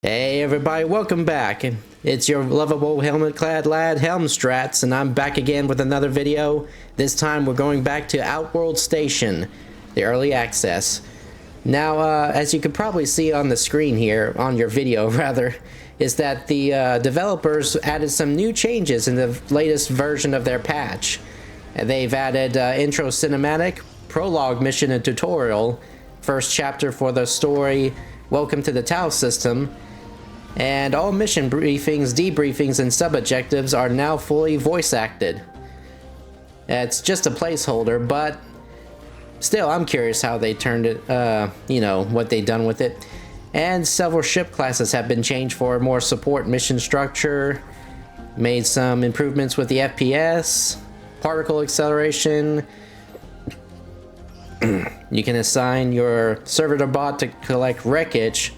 Hey everybody, welcome back. It's your lovable helmet-clad lad, Helmstrats, and I'm back again with another video. This time we're going back to Outworld Station, the early access. Now, as you can probably see on the screen here, on your video rather, is that the developers added some new changes in the latest version of their patch. They've added intro cinematic, prologue mission and tutorial, first chapter for the story, welcome to the Tau system, and all mission briefings, debriefings, and sub-objectives are now fully voice-acted. It's just a placeholder, but still, I'm curious how they turned it, what they done with it. And several ship classes have been changed for more support mission structure, made some improvements with the FPS, particle acceleration. You can assign your servitor bot to collect wreckage,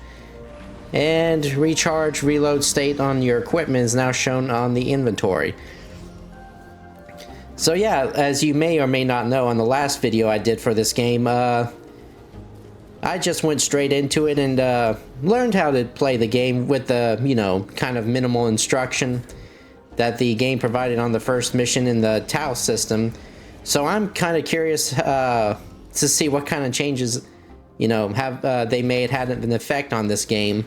and recharge reload state on your equipment is now shown on the inventory. So yeah, as you may or may not know, on the last video I did for this game, I just went straight into it and learned how to play the game with the, kind of minimal instruction that the game provided on the first mission in the Tau system. So I'm kind of curious to see what kind of changes, have they made had an effect on this game.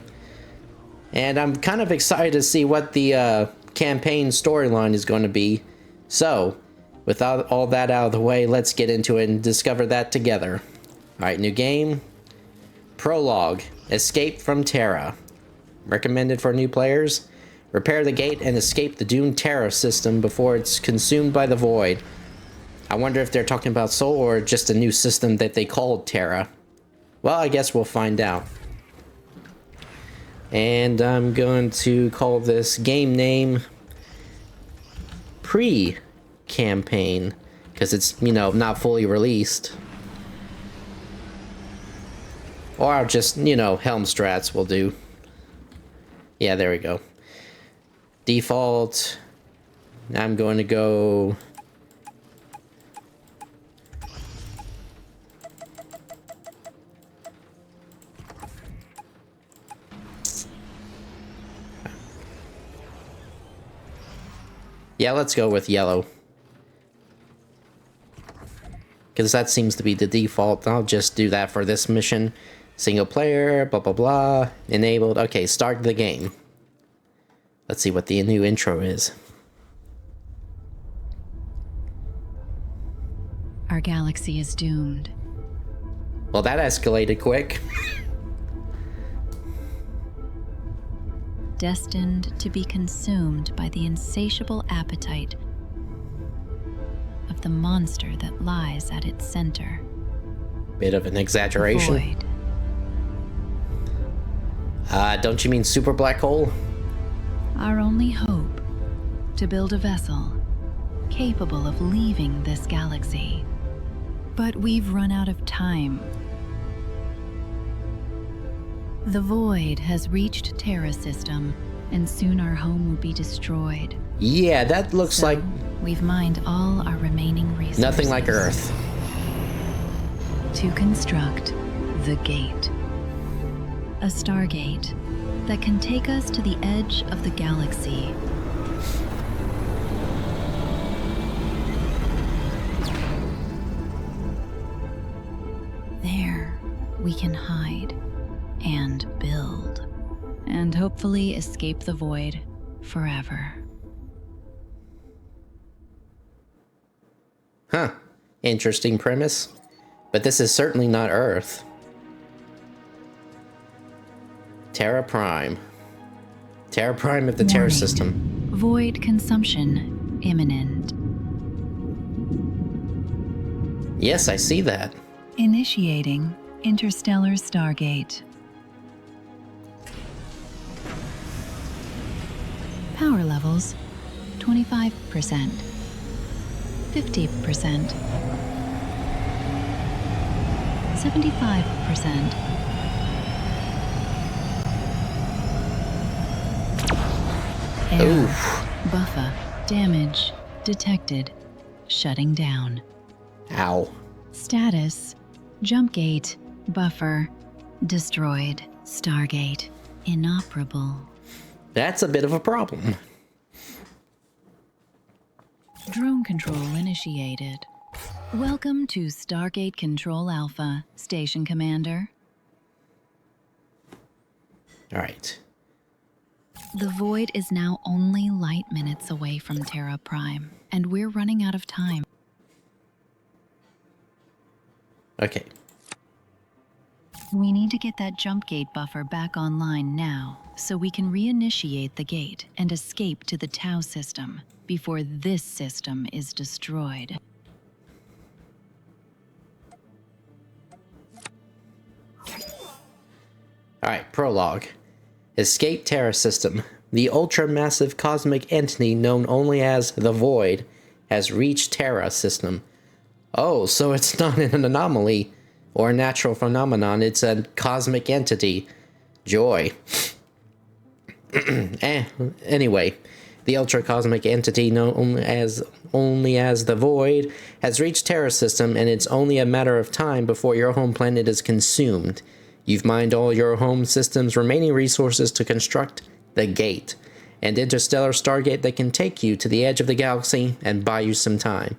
And I'm kind of excited to see what the campaign storyline is going to be. So, without all that out of the way, let's get into it and discover that together. Alright, new game. Prologue. Escape from Terra. Recommended for new players. Repair the gate and escape the doomed Terra system before it's consumed by the void. I wonder if they're talking about Soul or just a new system that they called Terra. Well, I guess we'll find out. And I'm going to call this game name Pre-Campaign, because it's, not fully released. Or I'll just, Helmstrats will do. Yeah, there we go. Default. I'm going to go... Yeah, let's go with yellow. Because that seems to be the default. I'll just do that for this mission. Single player, blah, blah, blah. Enabled. Okay, start the game. Let's see what the new intro is. Our galaxy is doomed. Well, that escalated quick. Destined to be consumed by the insatiable appetite of the monster that lies at its center. Bit of an exaggeration. Void. Don't you mean super black hole? Our only hope to build a vessel capable of leaving this galaxy. But we've run out of time. The void has reached Terra system, and soon our home will be destroyed. Yeah, that looks like... We've mined all our remaining resources. Nothing like Earth. To construct the gate. A stargate that can take us to the edge of the galaxy. There, we can hide and build, and hopefully escape the void forever. Huh. Interesting premise. But this is certainly not Earth. Terra Prime. Terra Prime of the Terra system. Void consumption imminent. Yes, I see that. Initiating interstellar stargate. Power levels 25%, 50%, 75%. Oof. Buffer damage detected. Shutting down. Ow. Status jump gate buffer destroyed. Stargate inoperable. That's a bit of a problem. Drone control initiated. Welcome to Stargate Control Alpha, Station Commander. All right. The Void is now only light minutes away from Terra Prime, and we're running out of time. Okay. We need to get that jump gate buffer back online now, so we can reinitiate the gate and escape to the Tau system before this system is destroyed. Alright, prologue. Escape Terra System. The ultra-massive cosmic entity known only as the Void has reached Terra System. Oh, so it's not an anomaly or a natural phenomenon, it's a cosmic entity. Joy. Anyway, the ultra-cosmic entity known only as the Void has reached Terra System, and it's only a matter of time before your home planet is consumed. You've mined all your home system's remaining resources to construct the gate, an interstellar stargate that can take you to the edge of the galaxy and buy you some time.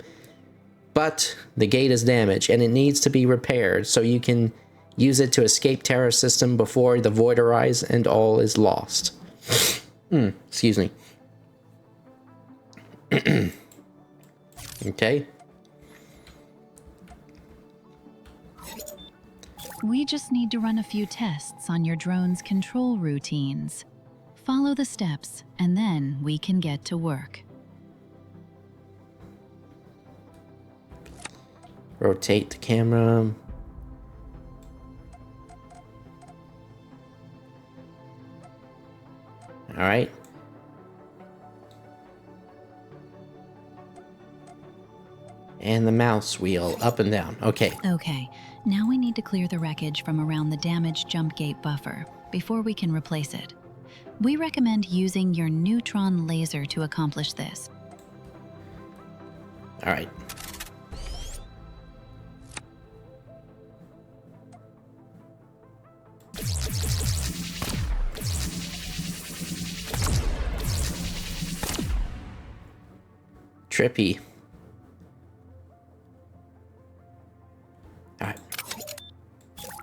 But the gate is damaged and it needs to be repaired so you can use it to escape Terra System before the Void arrives and all is lost. Excuse me. Okay. We just need to run a few tests on your drone's control routines. Follow the steps, and then we can get to work. Rotate the camera. All right. And the mouse wheel up and down. Okay. Okay, now we need to clear the wreckage from around the damaged jump gate buffer before we can replace it. We recommend using your neutron laser to accomplish this. All right. Trippy. All right.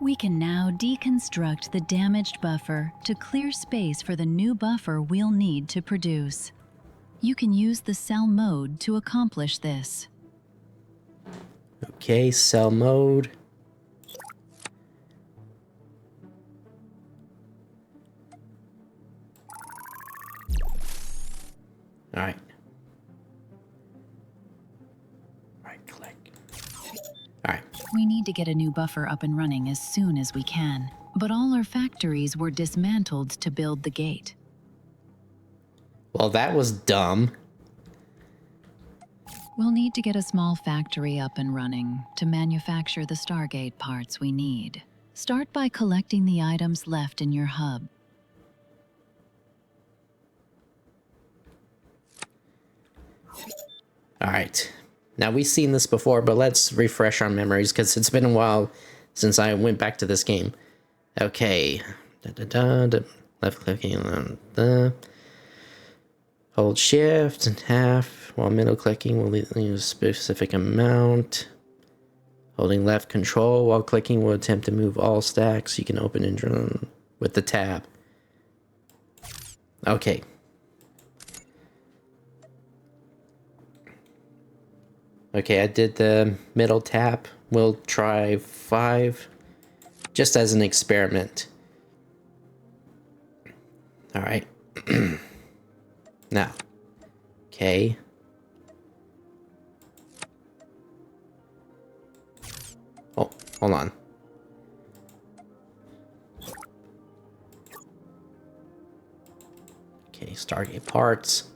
We can now deconstruct the damaged buffer to clear space for the new buffer we'll need to produce. You can use the cell mode to accomplish this. Okay, cell mode. All right. Right click. All right. We need to get a new buffer up and running as soon as we can, but all our factories were dismantled to build the gate. Well, that was dumb. We'll need to get a small factory up and running to manufacture the Stargate parts we need. Start by collecting the items left in your hub. All right. Now, we've seen this before, but let's refresh our memories because it's been a while since I went back to this game. Okay. Left clicking on the... Hold shift and half, while middle clicking will leave a specific amount. Holding left control while clicking will attempt to move all stacks. You can open and run with the tab. Okay. Okay, I did the middle tap. We'll try 5 just as an experiment. All right. Now, okay. Oh, hold on. Okay, Stargate parts.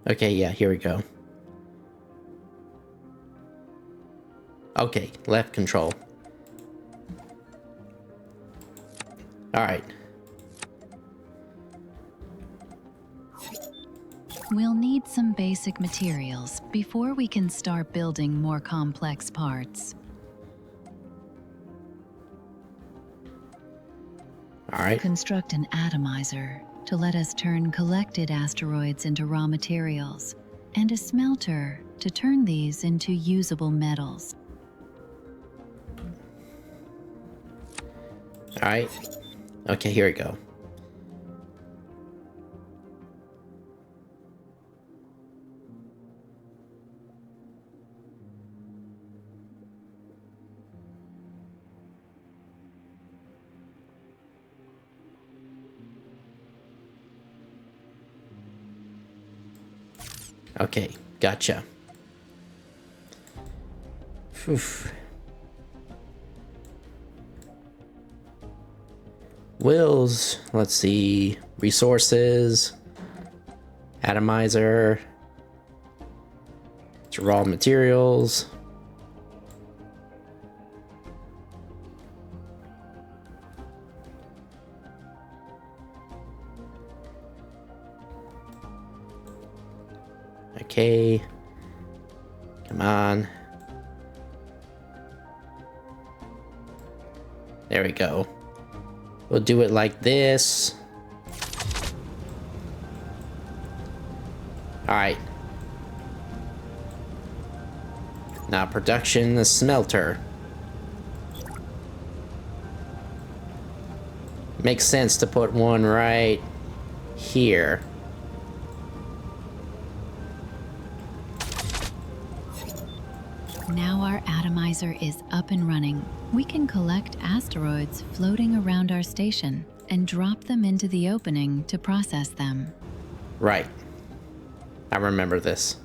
Okay, yeah, here we go. Okay, left control. All right. We'll need some basic materials before we can start building more complex parts. All right. Construct an atomizer to let us turn collected asteroids into raw materials, and a smelter to turn these into usable metals. All right. Okay, here we go. Okay, gotcha. Oof. Wills, let's see, resources, atomizer, it's raw materials. Okay, come on. There we go. We'll do it like this. All right. Now production, the smelter. Makes sense to put one right here. Now our atomizer is up and running. We can collect asteroids floating around our station and drop them into the opening to process them. Right. I remember this.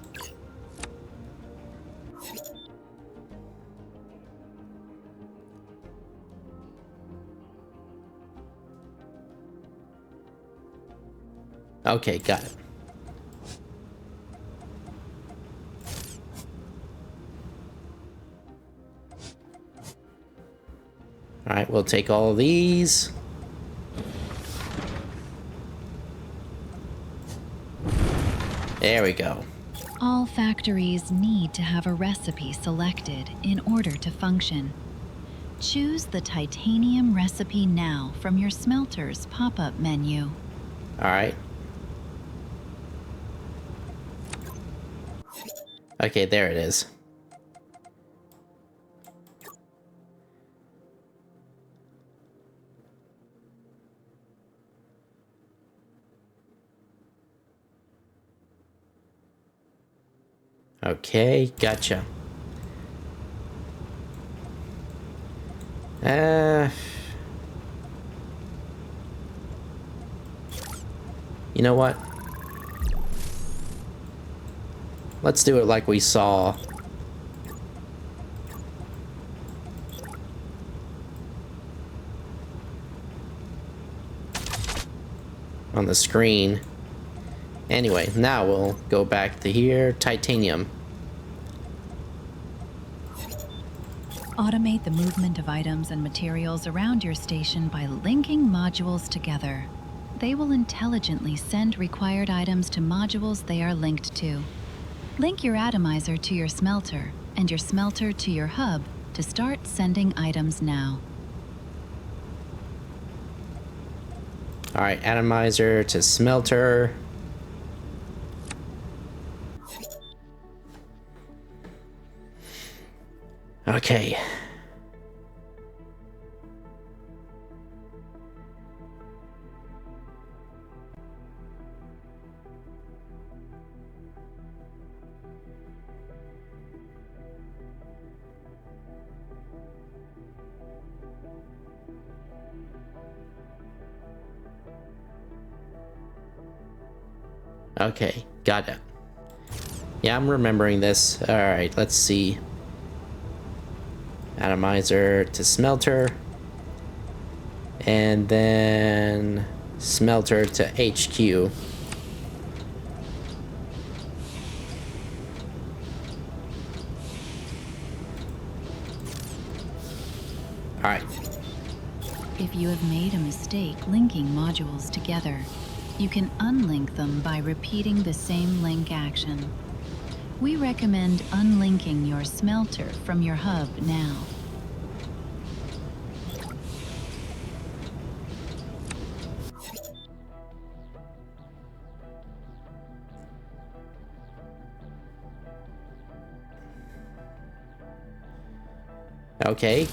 Okay, got it. All right, we'll take all of these. There we go. All factories need to have a recipe selected in order to function. Choose the titanium recipe now from your smelter's pop-up menu. All right. Okay, there it is. Okay, gotcha. You know what? Let's do it like we saw. On the screen. Anyway, now we'll go back to here, titanium. Automate the movement of items and materials around your station by linking modules together. They will intelligently send required items to modules they are linked to. Link your atomizer to your smelter, and your smelter to your hub to start sending items now. Alright, atomizer to smelter. Okay. Okay, got it. Yeah, I'm remembering this. Alright, let's see. Atomizer to smelter. And then smelter to HQ. Alright. If you have made a mistake linking modules together, You can unlink them by repeating the same link action. We recommend unlinking your smelter from your hub now. Okay.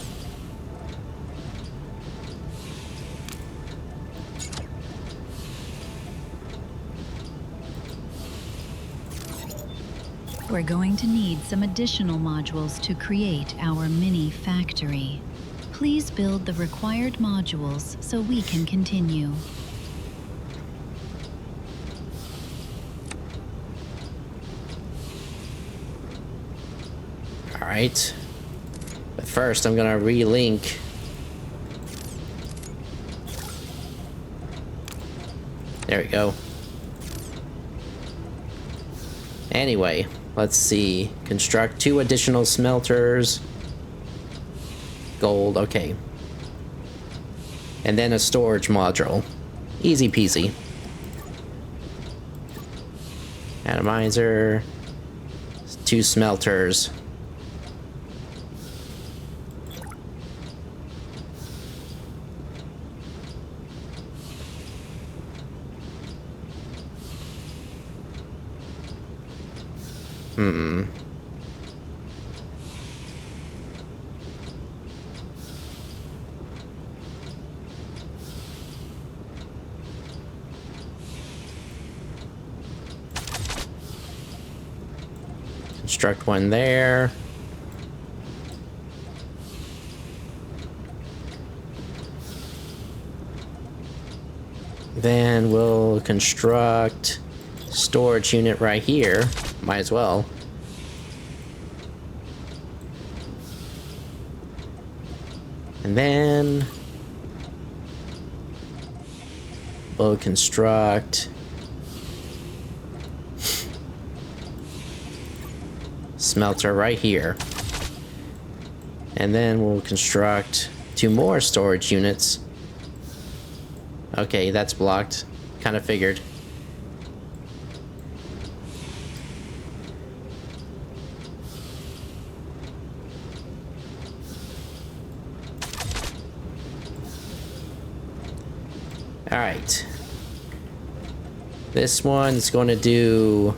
We're going to need some additional modules to create our mini factory. Please build the required modules so we can continue. All right. But first, I'm gonna relink. There we go. Anyway, let's see. Construct 2 additional smelters. Gold, okay. And then a storage module. Easy peasy. Atomizer. 2 smelters. Construct 1 there. Then we'll construct storage unit right here. Might as well. And then we'll construct smelter right here. And then we'll construct 2 more storage units. Okay, that's blocked. Kind of figured. All right. This one's going to do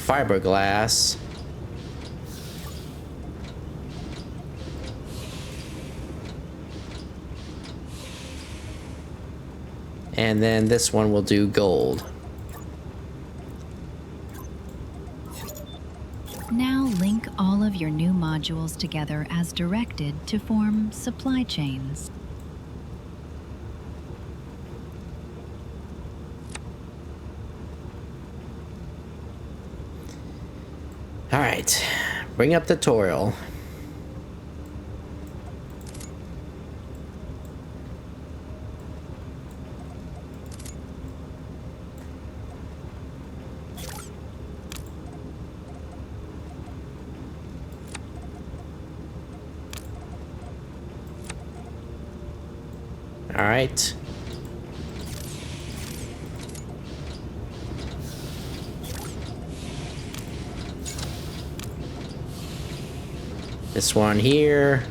fiberglass. And then this one will do gold. Now link all of your new modules together as directed to form supply chains. All right, bring up the tutorial. All right. This one here.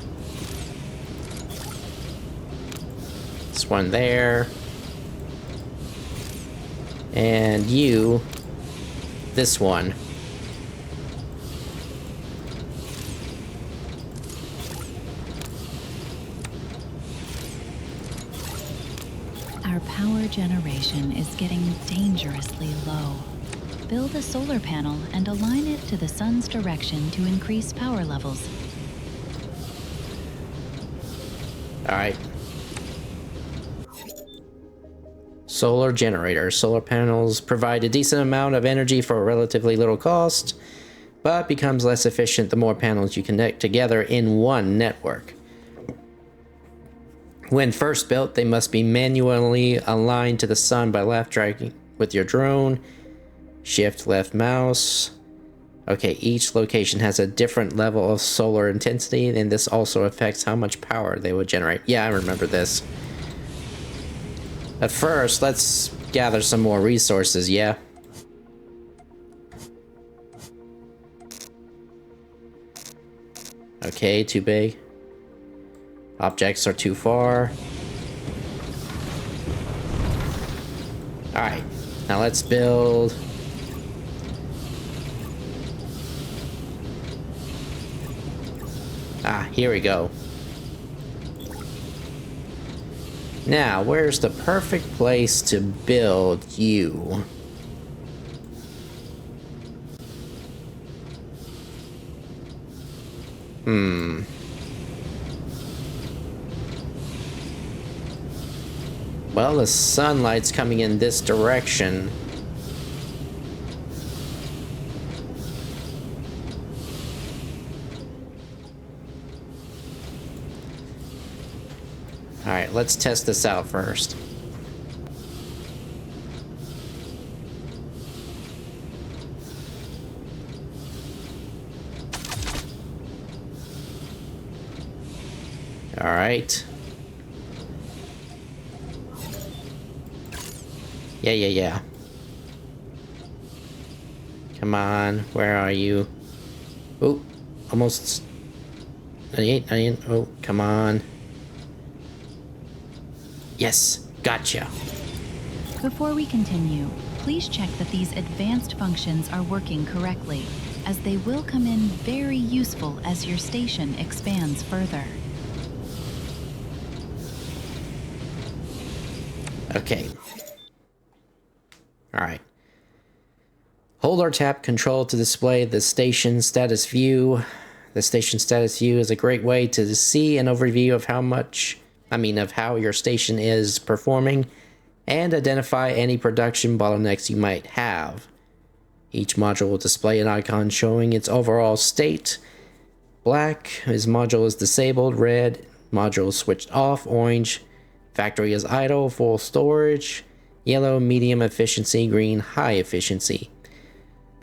This one there. And you, this one. Our power generation is getting dangerously low. Build a solar panel and align it to the sun's direction to increase power levels. All right. Solar generator. Solar panels provide a decent amount of energy for a relatively little cost, but becomes less efficient the more panels you connect together in one network. When first built, they must be manually aligned to the sun by left dragging with your drone. Shift left mouse. Okay, each location has a different level of solar intensity, and this also affects how much power they would generate. Yeah, I remember this. But first, let's gather some more resources, yeah? Okay, too big. Objects are too far. Alright, now let's build... Ah, here we go. Now, where's the perfect place to build you? Well, the sunlight's coming in this direction. Alright, let's test this out first. Alright. Yeah. Come on, where are you? Oh, almost... 98. Oh, come on. Yes, gotcha. Before we continue, please check that these advanced functions are working correctly, as they will come in very useful as your station expands further. Okay. Alright. Hold or tap control to display the station status view. The station status view is a great way to see an overview of how your station is performing and identify any production bottlenecks you might have. Each module will display an icon showing its overall state. Black is module is disabled, red module is switched off, orange factory is idle, full storage, yellow medium efficiency, green high efficiency.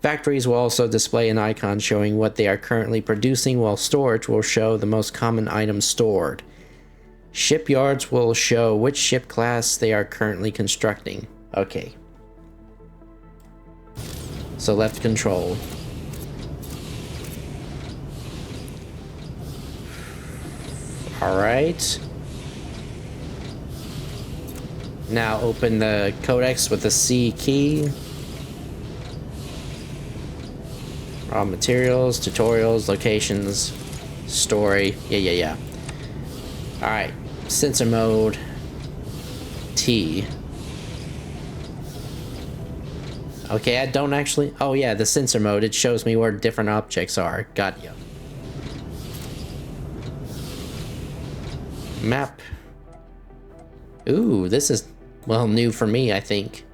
Factories will also display an icon showing what they are currently producing, while storage will show the most common items stored. Shipyards will show which ship class they are currently constructing. Okay. So left control. Alright. Now open the codex with the C key. Raw materials, tutorials, locations, story. Yeah. Alright. Sensor mode. T. Okay, I don't actually... Oh yeah, the sensor mode. It shows me where different objects are. Got you. Map. Ooh, this is... well, new for me, I think.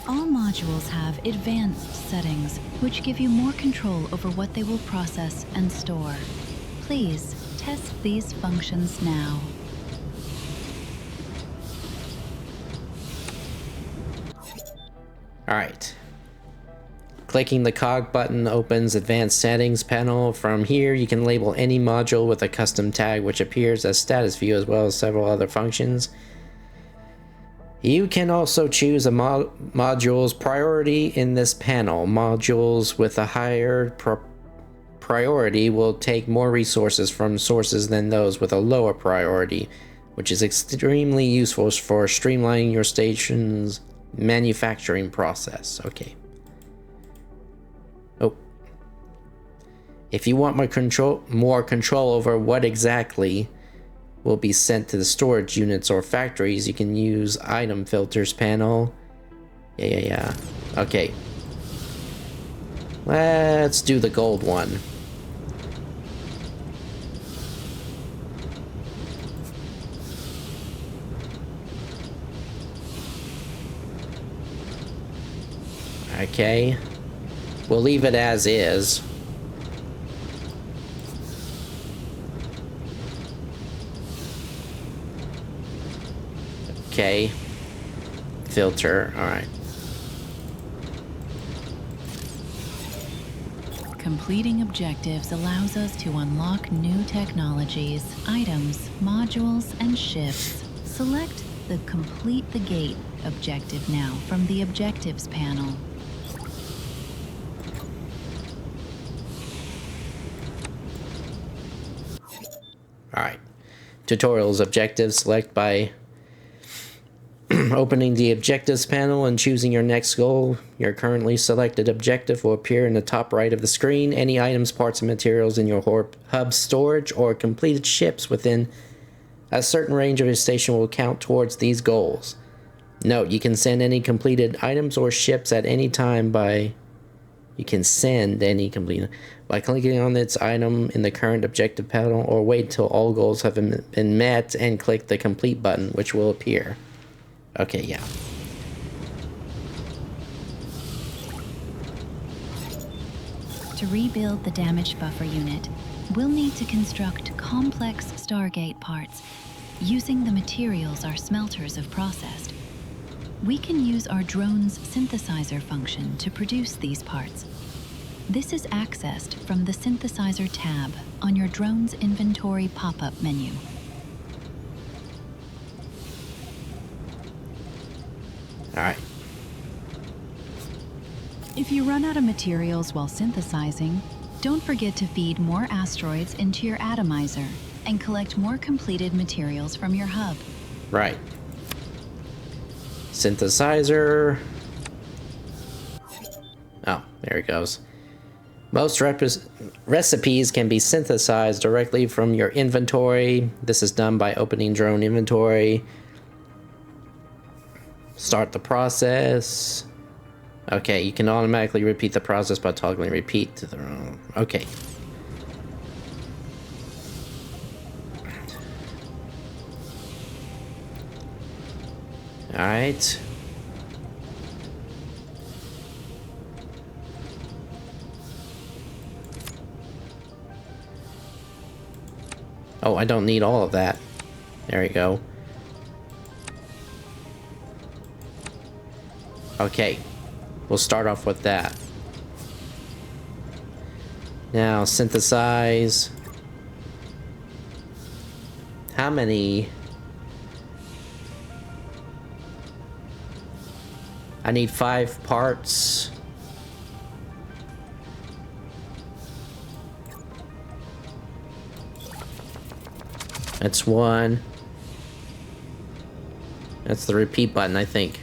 All modules have advanced settings, which give you more control over what they will process and store. Please test these functions now. Alright. Clicking the cog button opens advanced settings panel. From here you can label any module with a custom tag which appears as status view, as well as several other functions. You can also choose a module's priority in this panel. Modules with a higher priority will take more resources from sources than those with a lower priority, which is extremely useful for streamlining your station's manufacturing process. Okay. Oh. If you want more control over what exactly will be sent to the storage units or factories, you can use item filters panel. Yeah. Okay. Let's do the gold one. Okay. We'll leave it as is. Okay. Filter. Alright. Completing objectives allows us to unlock new technologies, items, modules, and ships. Select the Complete the Gate objective now from the Objectives panel. Alright. Tutorials objectives. Select by opening the Objectives panel and choosing your next goal. Your currently selected objective will appear in the top right of the screen. Any items, parts, and materials in your hub storage or completed ships within a certain range of your station will count towards these goals. Note, you can send any completed items or ships at any time by... You can send any completed... by clicking on its item in the current objective panel, or wait till all goals have been met and click the complete button, which will appear. Okay, yeah. To rebuild the damaged buffer unit, we'll need to construct complex Stargate parts using the materials our smelters have processed. We can use our drone's synthesizer function to produce these parts. This is accessed from the Synthesizer tab on your drone's inventory pop-up menu. Alright. If you run out of materials while synthesizing, don't forget to feed more asteroids into your atomizer and collect more completed materials from your hub. Right. Synthesizer. Oh, there it goes. Most recipes can be synthesized directly from your inventory. This is done by opening drone inventory. Start the process. Okay, you can automatically repeat the process by toggling repeat to the room. Okay. Alright. Oh, I don't need all of that. There we go. Okay. We'll start off with that. Now, synthesize. How many? I need 5 parts. That's 1. That's the repeat button, I think.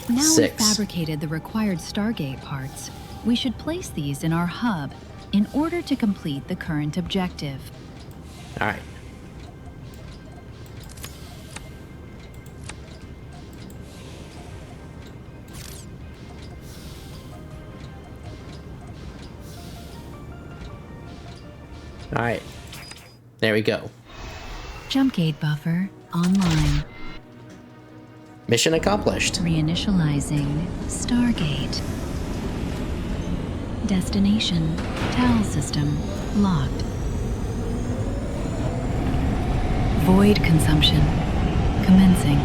Now 6. we've fabricated the required Stargate parts, we should place these in our hub in order to complete the current objective. Alright. Alright. There we go. Jump gate buffer online. Mission accomplished. Reinitializing Stargate. Destination TAL system locked. Void consumption commencing.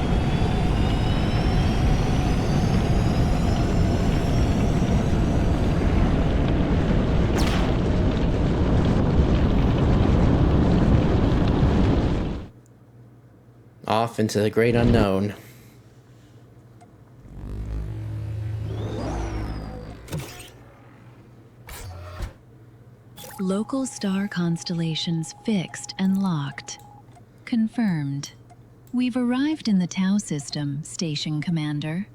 Off into the great unknown. Local star constellations fixed and locked. Confirmed. We've arrived in the Tau system, Station Commander.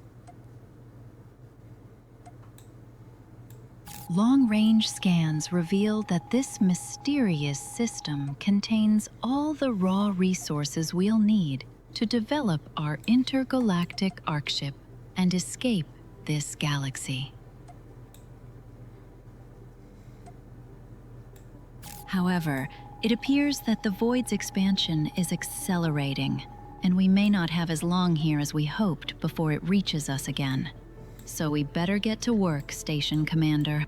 Long-range scans reveal that this mysterious system contains all the raw resources we'll need to develop our intergalactic Arkship and escape this galaxy. However, it appears that the Void's expansion is accelerating, and we may not have as long here as we hoped before it reaches us again. So we better get to work, Station Commander.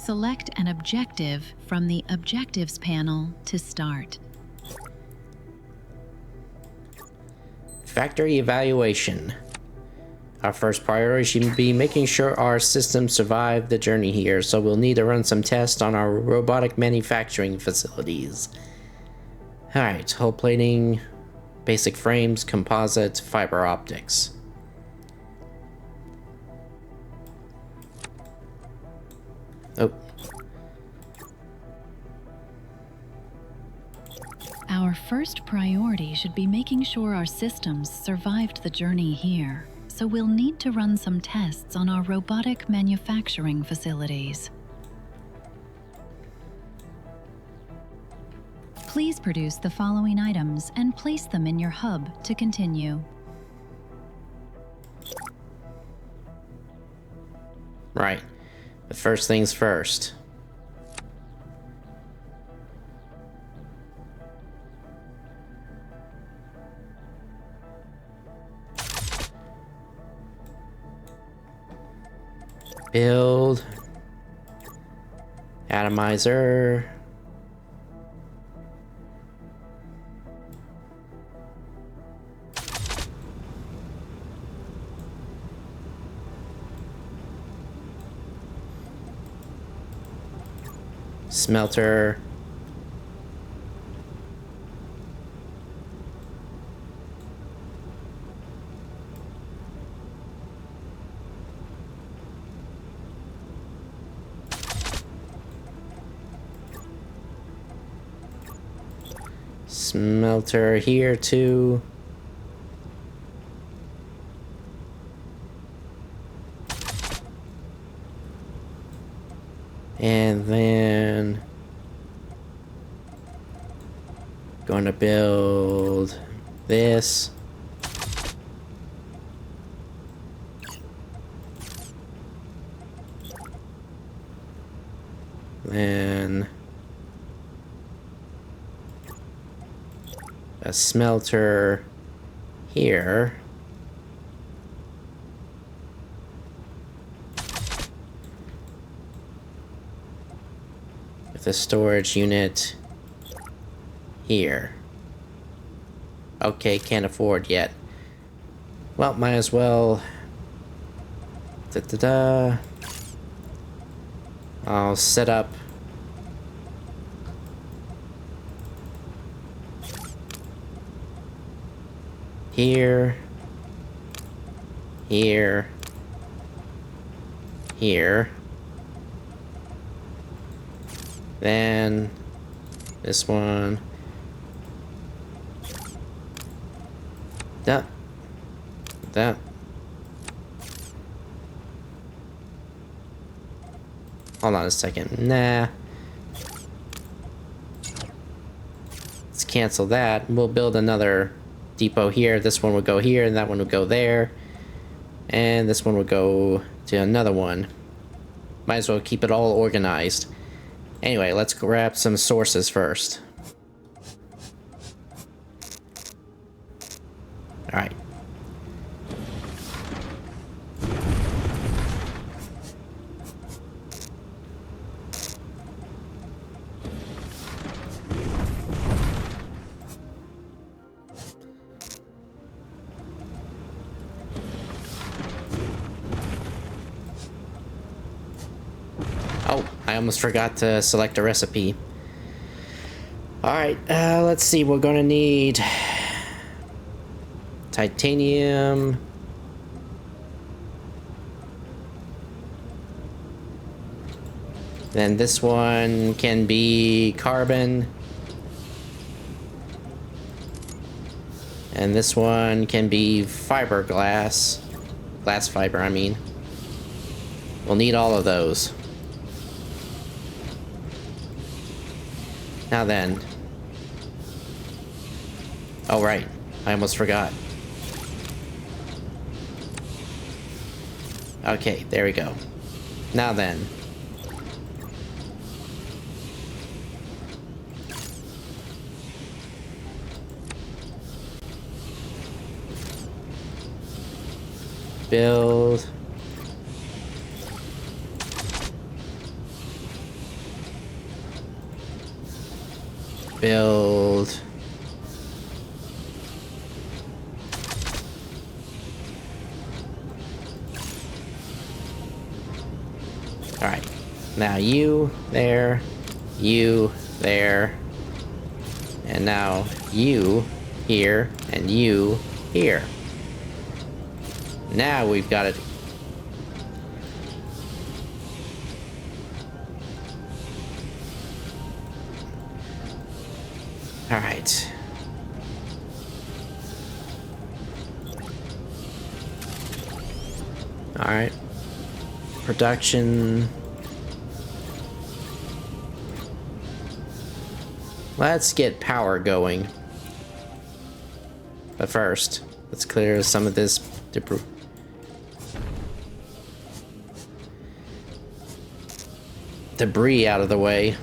select an objective from the Objectives panel to start. Factory evaluation. Our first priority should be making sure our systems survive the journey here, so we'll need to run some tests on our robotic manufacturing facilities. Alright, hull plating, basic frames, composite, fiber optics. Oh. Our first priority should be making sure our systems survived the journey here, so we'll need to run some tests on our robotic manufacturing facilities. Please produce the following items and place them in your hub to continue. Right. But first things first. Build. Atomizer. Smelter. Smelter here too. And then going to build this. Then a smelter here. With a storage unit here. Okay, can't afford yet. Well, might as well. I'll set up here, here, here. Then this one. That. Hold on a second. Nah. Let's cancel that. We'll build another depot here. This one would go here, and that one would go there. And this one would go to another one. Might as well keep it all organized. Anyway, let's grab some sources first. Alright. Oh, I almost forgot to select a recipe. Alright, let's see. We're gonna need titanium. Then this one can be carbon. And this one can be fiberglass. Glass fiber, I mean. We'll need all of those. Now then. Oh, right. I almost forgot. Okay, there we go. Now then. Build. build. Alright. Now you there, you there, and now you here, and you here. Now we've got it. Alright. Alright. Production. Let's get power going. But first, let's clear some of this debris out of the way.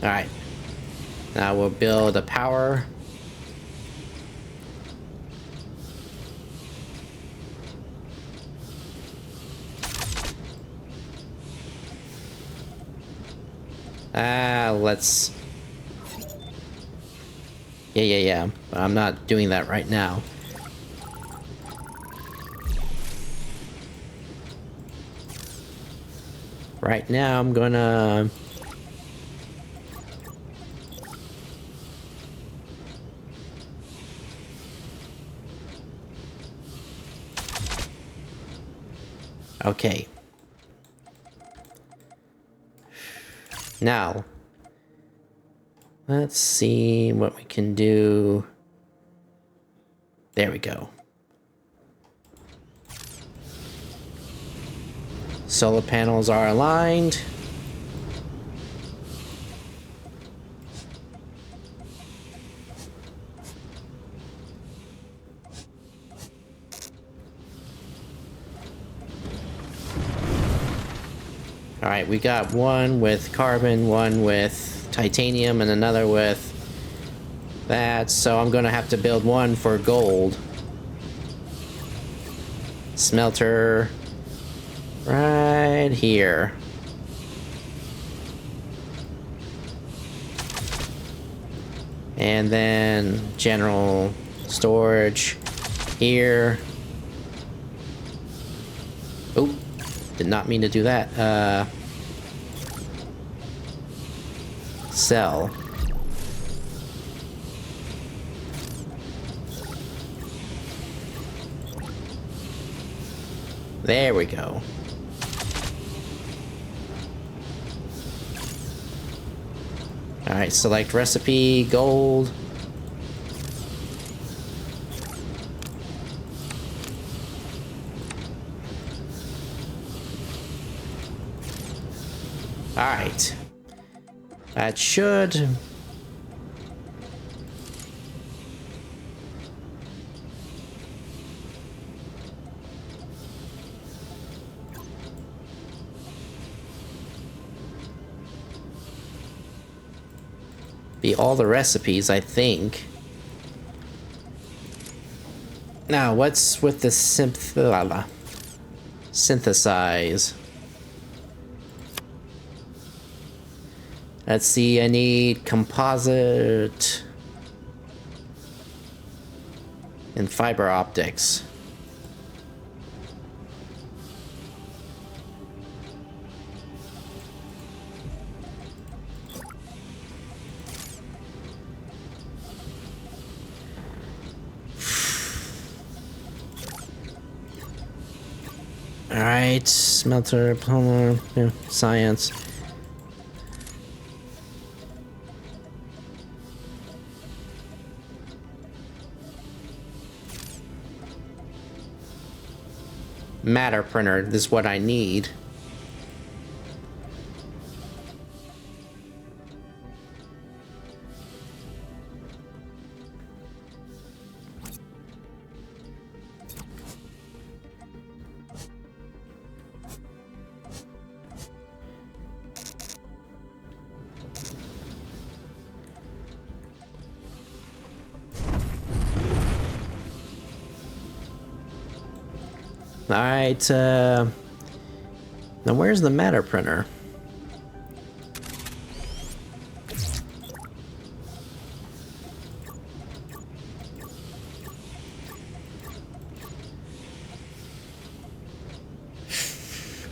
Alright. Now we'll build a power. Let's... Yeah. I'm not doing that right now. Right now, I'm gonna... Okay. Now, let's see what we can do. There we go. Solar panels are aligned. Alright, we got one with carbon, one with titanium, and another with that, so I'm gonna have to build one for gold. Smelter right here. And then general storage here. Oh, did not mean to do that. Sell. There we go. Alright, select recipe, gold. Alright. That should... be all the recipes, I think. Now, what's with the synthesize? Let's see, I need composite and fiber optics. Alright, smelter, plumber, yeah, science. Matter printer, this is what I need. Alright, now where's the matter printer?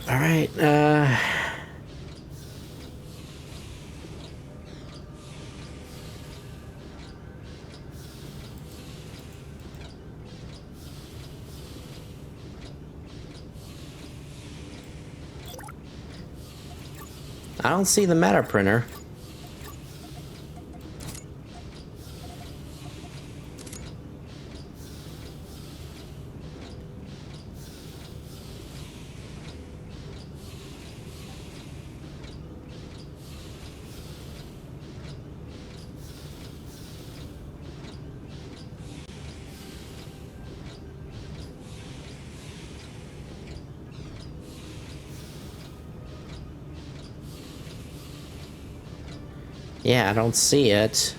Alright, I don't see the matter printer. Yeah, I don't see it.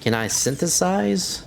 Can I synthesize?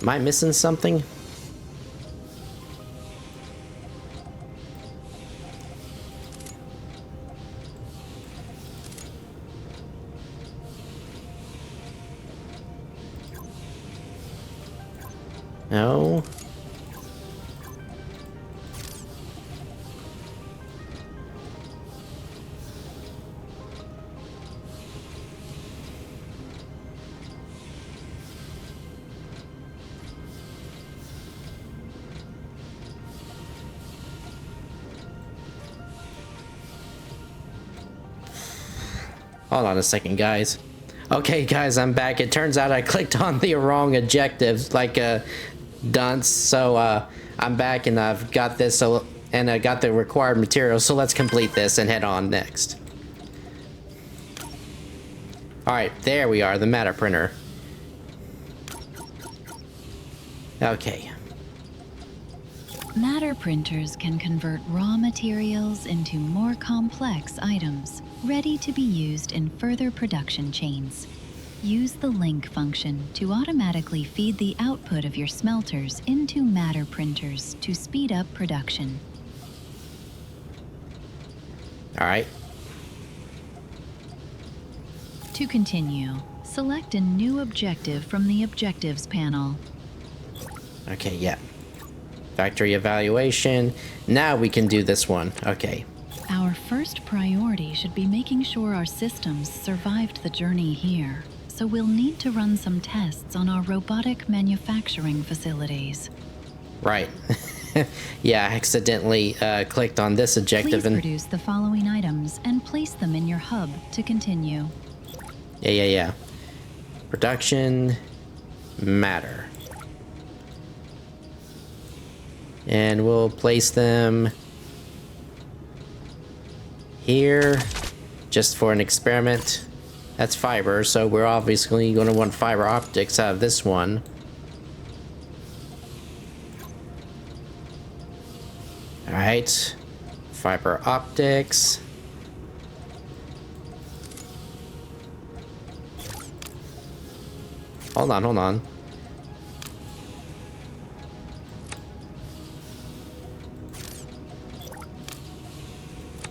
Am I missing something? No. Hold on a second, guys. Okay, guys, I'm back. It turns out I clicked on the wrong objectives, like a dunce. So I'm back, and I've got this, and I got the required material. So let's complete this and head on next. All right, there we are, the matter printer. Okay. Matter printers can convert raw materials into more complex items, ready to be used in further production chains. Use the link function to automatically feed the output of your smelters into matter printers to speed up production. All right. To continue, select a new objective from the Objectives panel. Okay, yeah. Factory evaluation. Now we can do this one. Okay. Our first priority should be making sure our systems survived the journey here, so we'll need to run some tests on our robotic manufacturing facilities. Right. Yeah, I accidentally clicked on this objective. Please produce the following items and place them in your hub to continue. Yeah. Production matter. And we'll place them here just for an experiment. That's fiber, so we're obviously going to want fiber optics out of this one. All right, fiber optics. Hold on.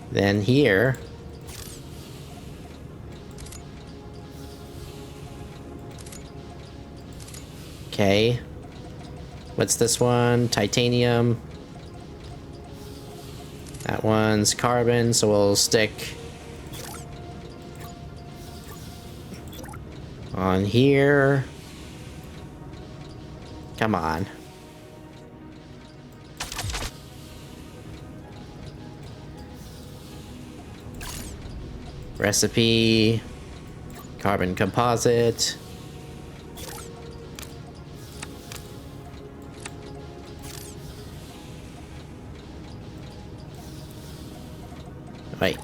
Then here. Okay. What's this one? Titanium. That one's carbon, so we'll stick on here. Come on. Recipe, carbon composite. Wait.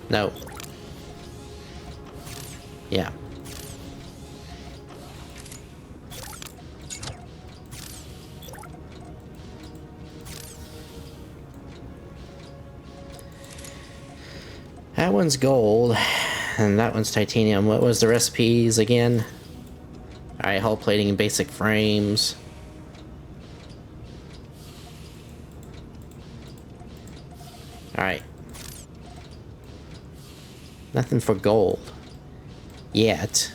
No. Yeah. That one's gold, and that one's titanium. What was the recipes again? Alright, hull plating and basic frames. Alright. Nothing for gold. Yet.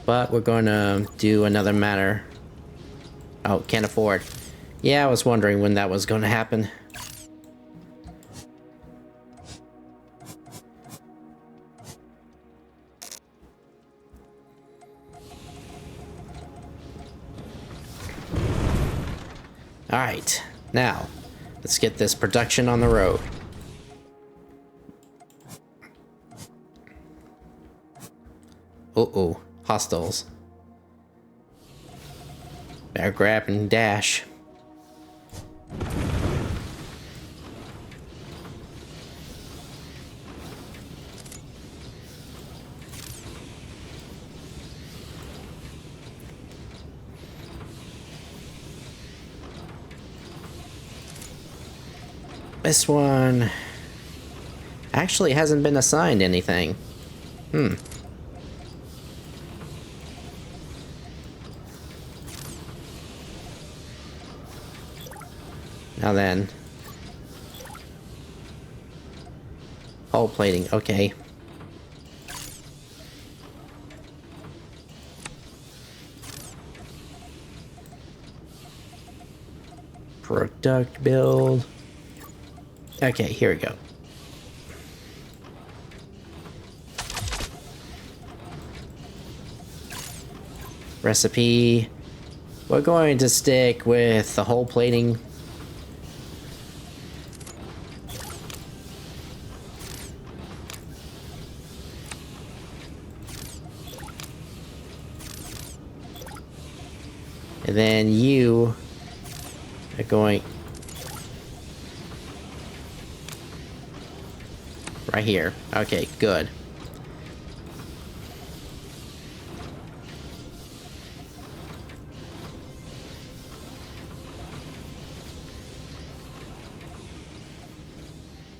But we're going to do another matter. Oh, can't afford. Yeah, I was wondering when that was going to happen. Alright, now, let's get this production on the road. Uh-oh, hostiles. Better grab and dash. This one actually hasn't been assigned anything. Now then. Hull plating, okay. Product build. Okay, here we go. Recipe. We're going to stick with the hull plating. And then you are going right here. Okay, good.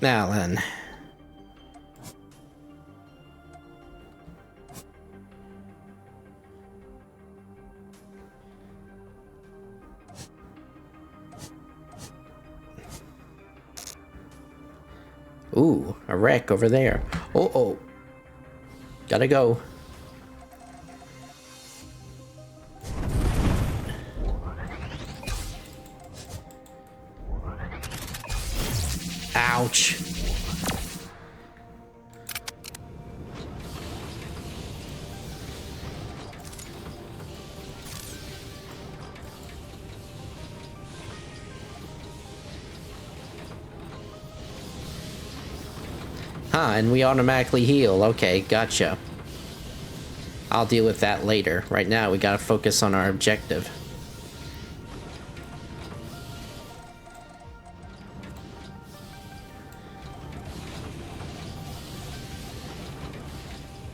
Now then. Ooh, a wreck over there. Oh. Gotta go. Ouch. Huh, and we automatically heal. Okay, gotcha. I'll deal with that later. Right now, we gotta focus on our objective.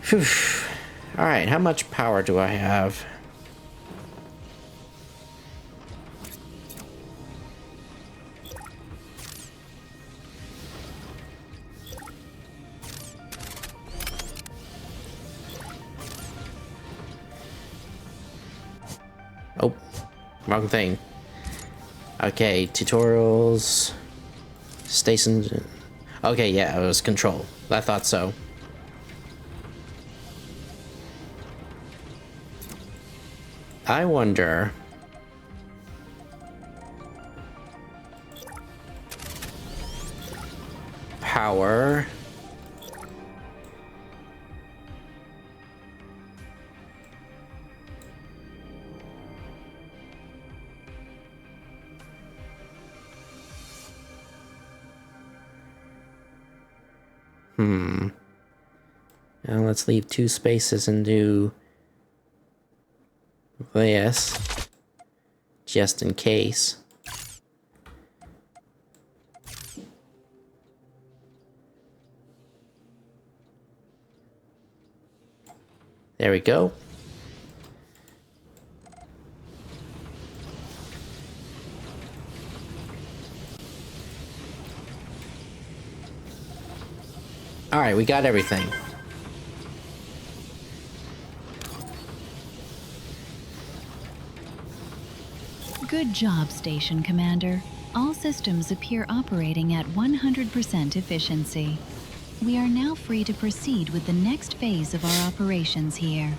Phew. Alright, how much power do I have? Oh, wrong thing. Okay, tutorials. Stations. Okay, yeah, it was control. I thought so. I wonder. Power. Now let's leave 2 spaces and do this, just in case. There we go. Alright, we got everything. Good job, Station Commander. All systems appear operating at 100% efficiency. We are now free to proceed with the next phase of our operations here.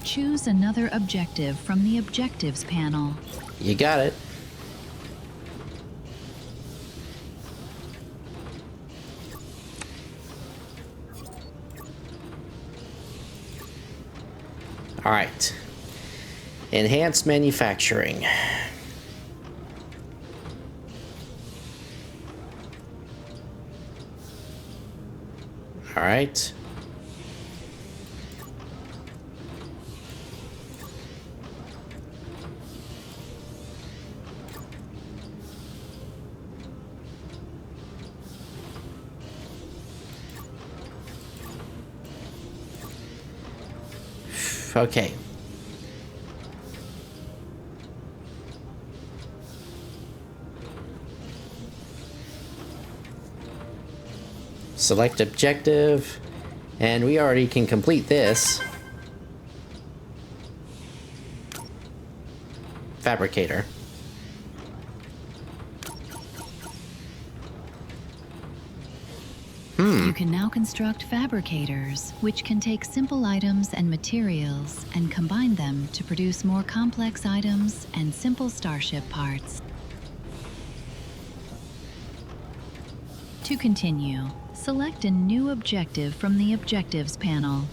Choose another objective from the Objectives panel. You got it. All right. Enhanced manufacturing. All right. Okay. Select objective, and we already can complete this. Fabricator. You can now construct fabricators, which can take simple items and materials and combine them to produce more complex items and simple starship parts. To continue, select a new objective from the Objectives panel.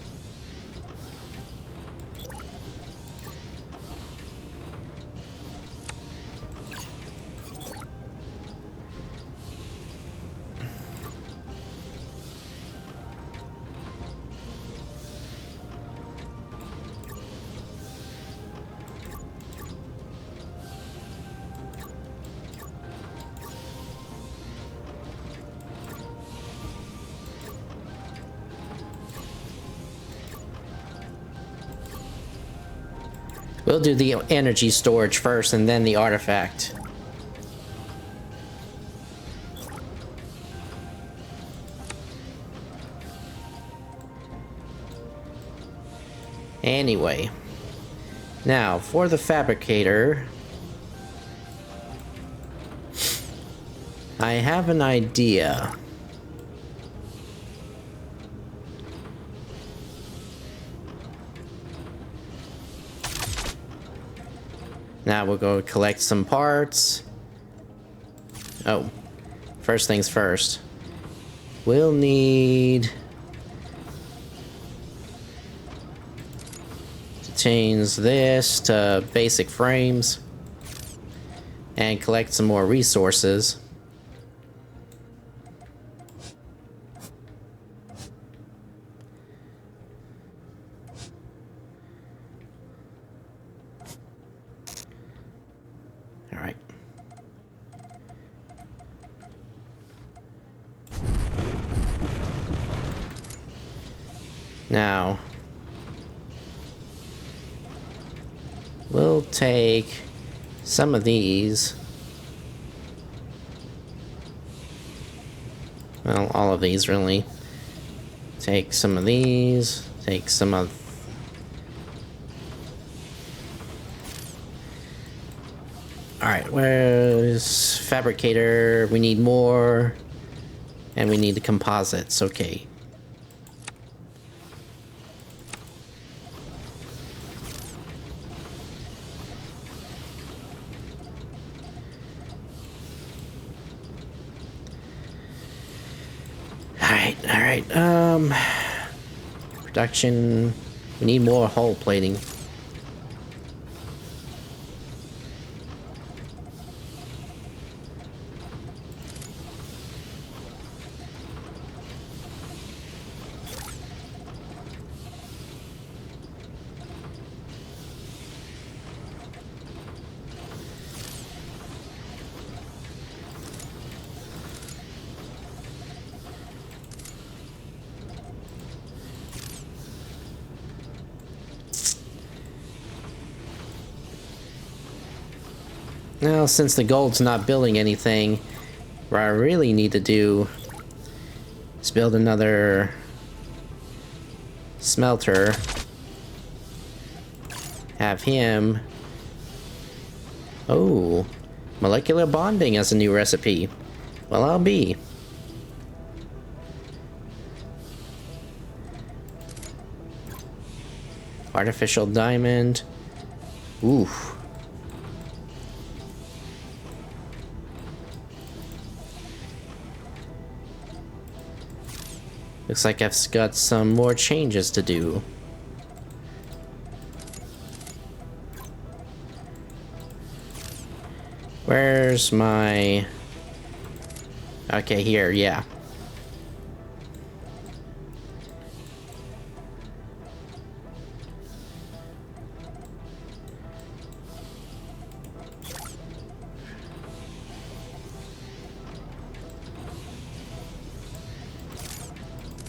We'll do the energy storage first and then the artifact. Anyway. Now, for the fabricator, I have an idea. Now we'll go collect some parts. Oh, first things first. We'll need to change this to basic frames and collect some more resources. All right. Now, we'll take some of these. Well, all of these really. Take some of these, take some of... Alright, where's fabricator? We need more. And we need the composites, okay. Alright, production, we need more hull plating. Now, since the gold's not building anything, what I really need to do is build another smelter. Have him... Oh, molecular bonding as a new recipe. Well, I'll be. Artificial diamond. Oof. Looks like I've got some more changes to do. Where's my... Okay, here, yeah.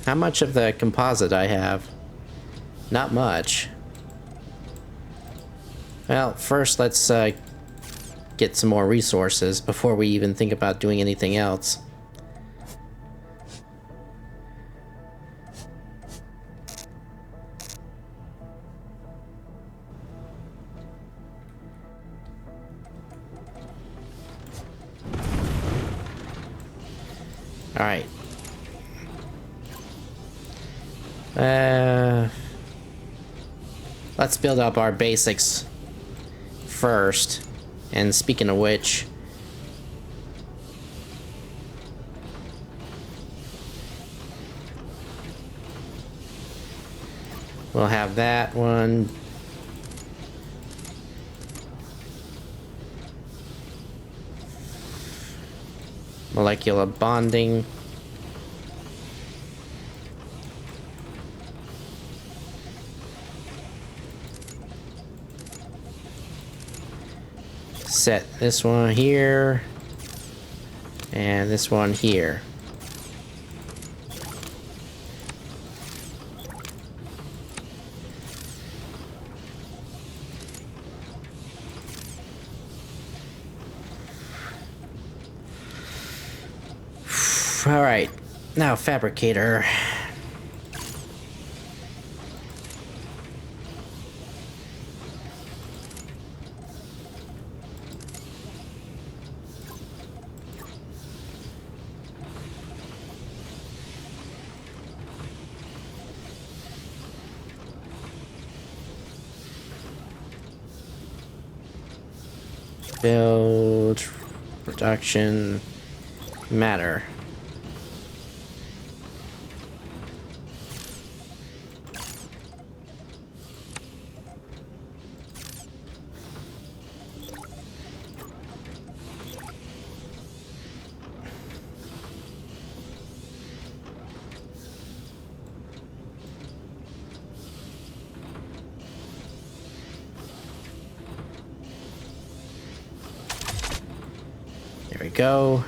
How much of the composite I have? Not much. Well, first let's get some more resources before we even think about doing anything else. All right. Let's build up our basics first. And speaking of which, we'll have that one. Molecular bonding. Set this one here. And this one here. All right, now fabricator. Build, production, matter. There we go.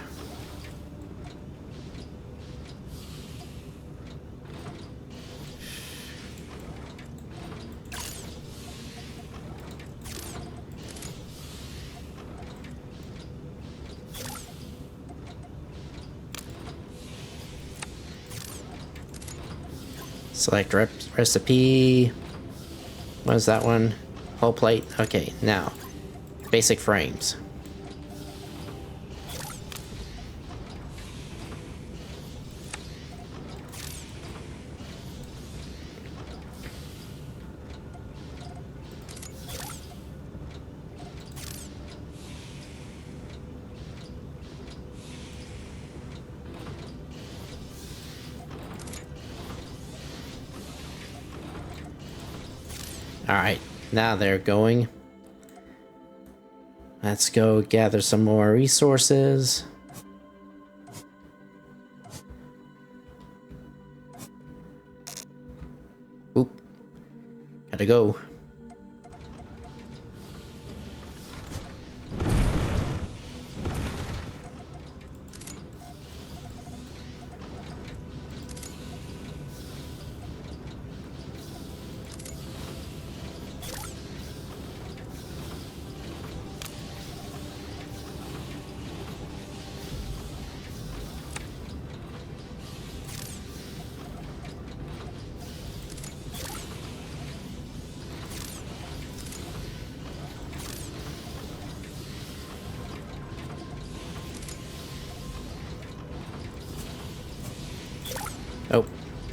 Select recipe. What is that one? Whole plate. Okay, now basic frames. Alright, now they're going. Let's go gather some more resources. Oop. Gotta go.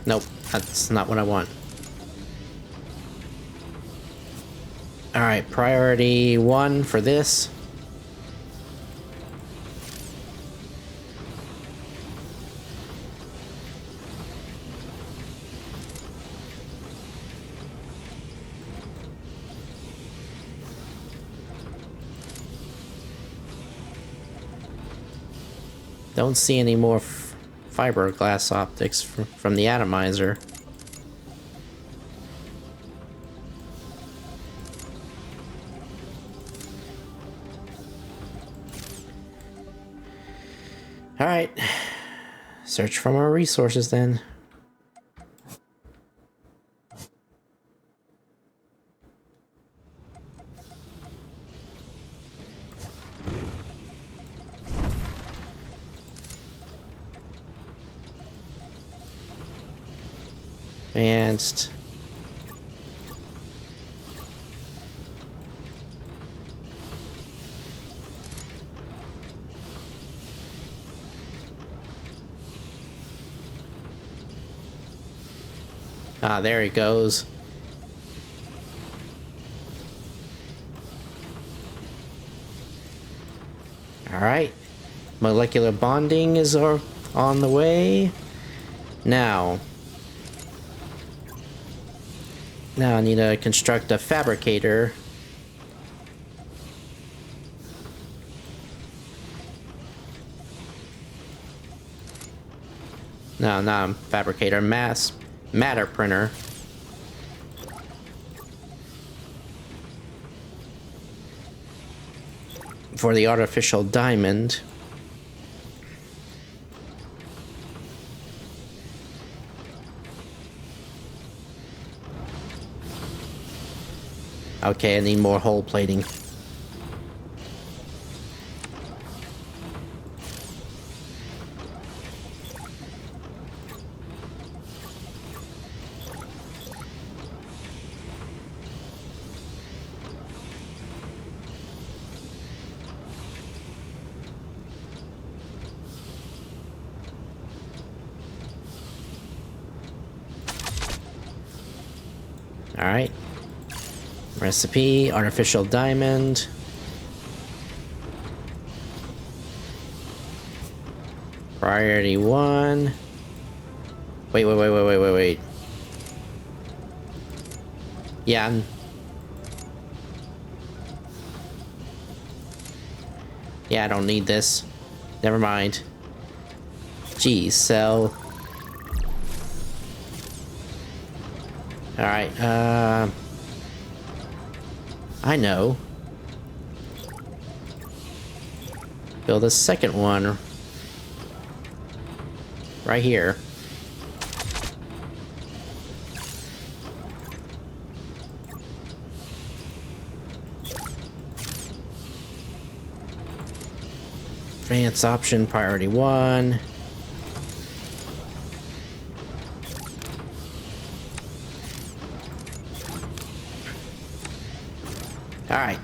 Nope, that's not what I want. Alright, priority 1 for this. Don't see any more fiberglass optics from the atomizer. Alright. Search for more resources then. Advanced. Ah, there he goes. Alright. Molecular bonding is on the way. Now I need to construct a fabricator. No, not a fabricator, matter printer. For the artificial diamond. Okay, I need more hull plating. All right. Recipe, artificial diamond. Priority 1. Wait. Yeah. Yeah, I don't need this. Never mind. Geez, so... Alright, I know. Build a second one. Right here. Advance option, priority 1. Alright,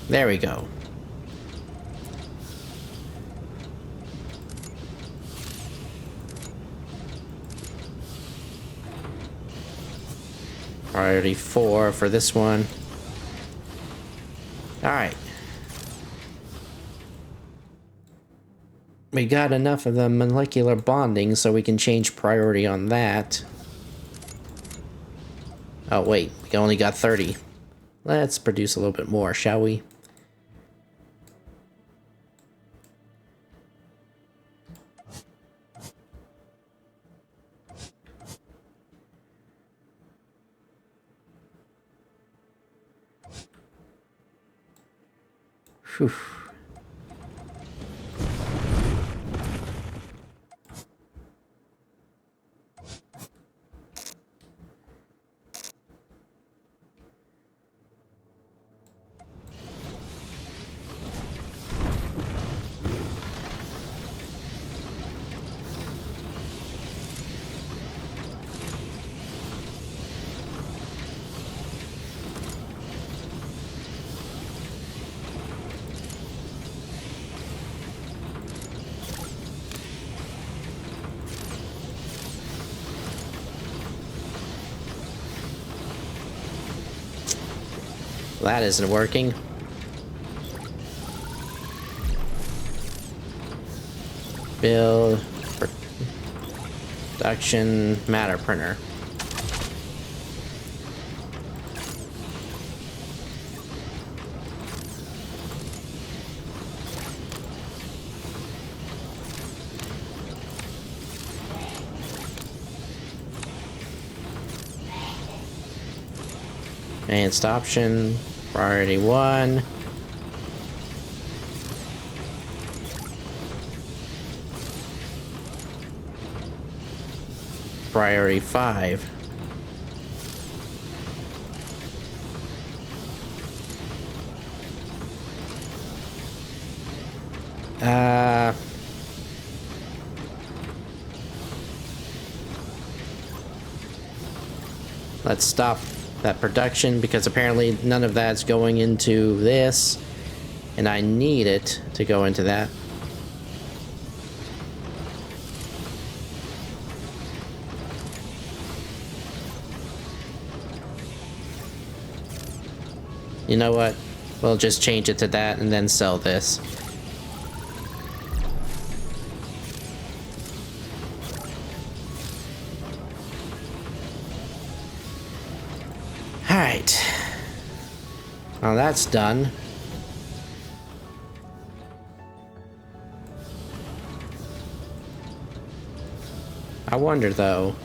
there we go. Priority 4 for this one. Alright. We got enough of the molecular bonding so we can change priority on that. Oh wait, we only got 30. Let's produce a little bit more, shall we? Whew. That isn't working. Build production matter printer. Advanced option, priority 1. Priority 5. Let's stop that production because apparently none of that's going into this, and I need it to go into that. You know what? We'll just change it to that and then sell this. Alright. Well, that's done. I wonder, though.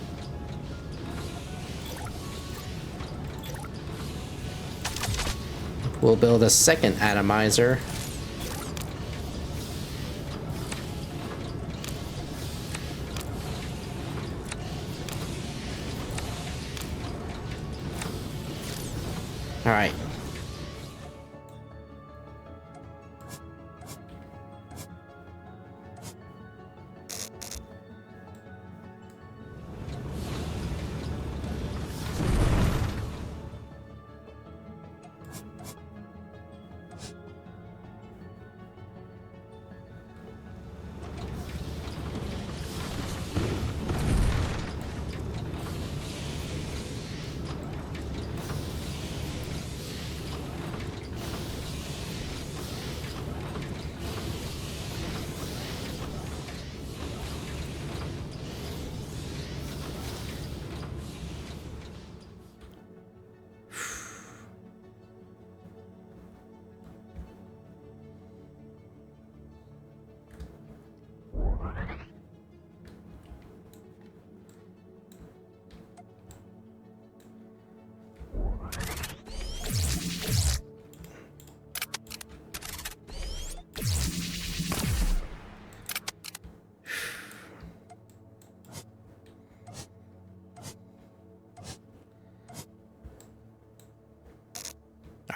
We'll build a second atomizer. All right.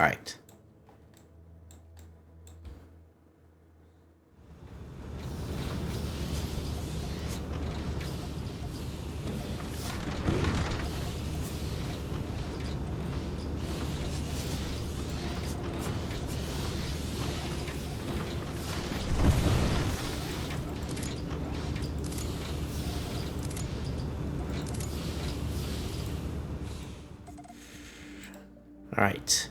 All right. All right.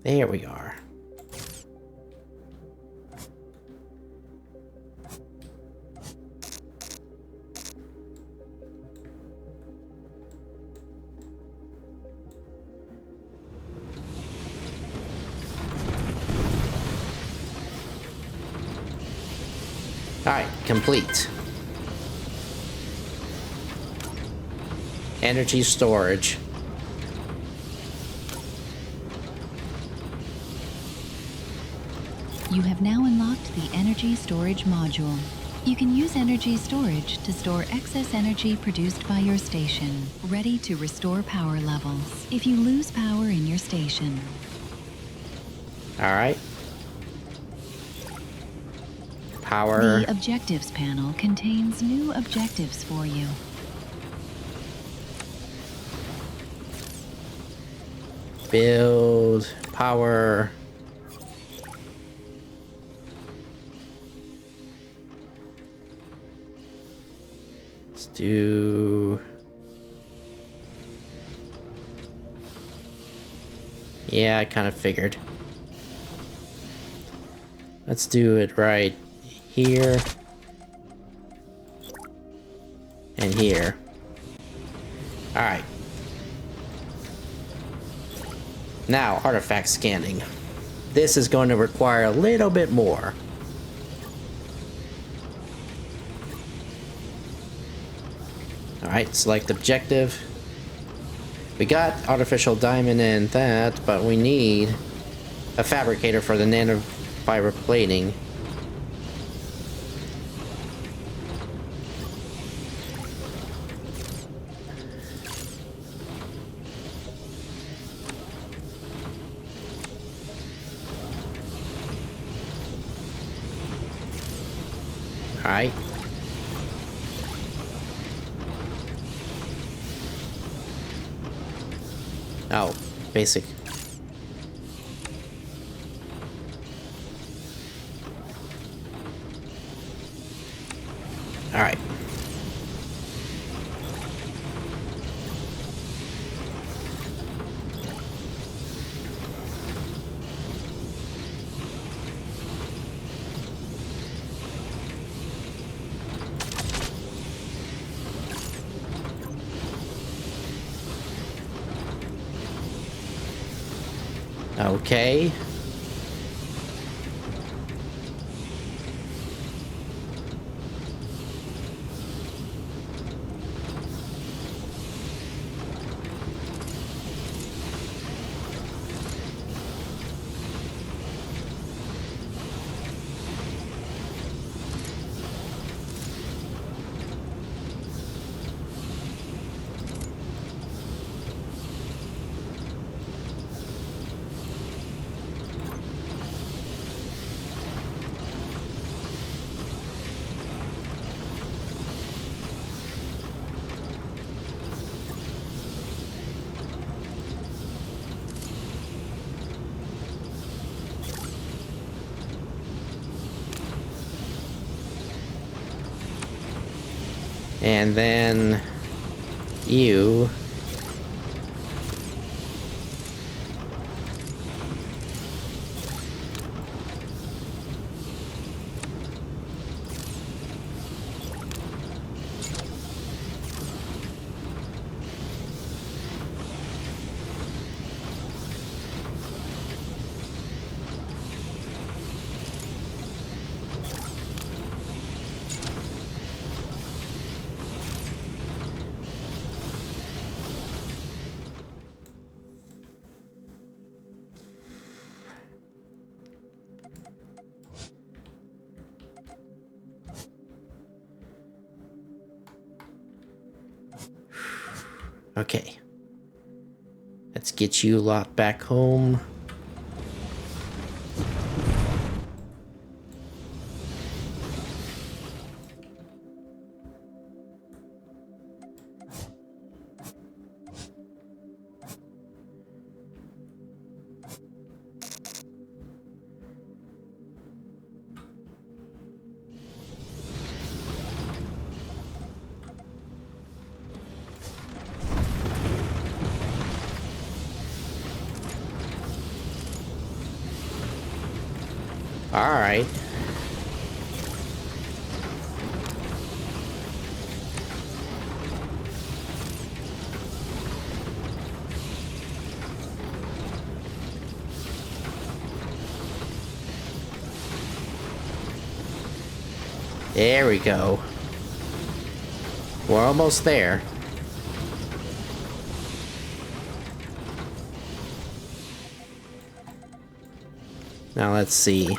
There we are. All right, complete. Energy storage. You have now unlocked the energy storage module. You can use energy storage to store excess energy produced by your station, ready to restore power levels if you lose power in your station. All right. Power. The objectives panel contains new objectives for you. Build. Power. Let's do Yeah, I kind of figured. Let's do it right here. And here. Alright. Now, artifact scanning. This is going to require a little bit more. Alright, select objective. We got artificial diamond and that, but we need a fabricator for the nanofiber plating. Alright. Oh, basic. Alright. Okay. And then you. Okay. Let's get you lot back home. Alright. There we go. We're almost there. Now let's see.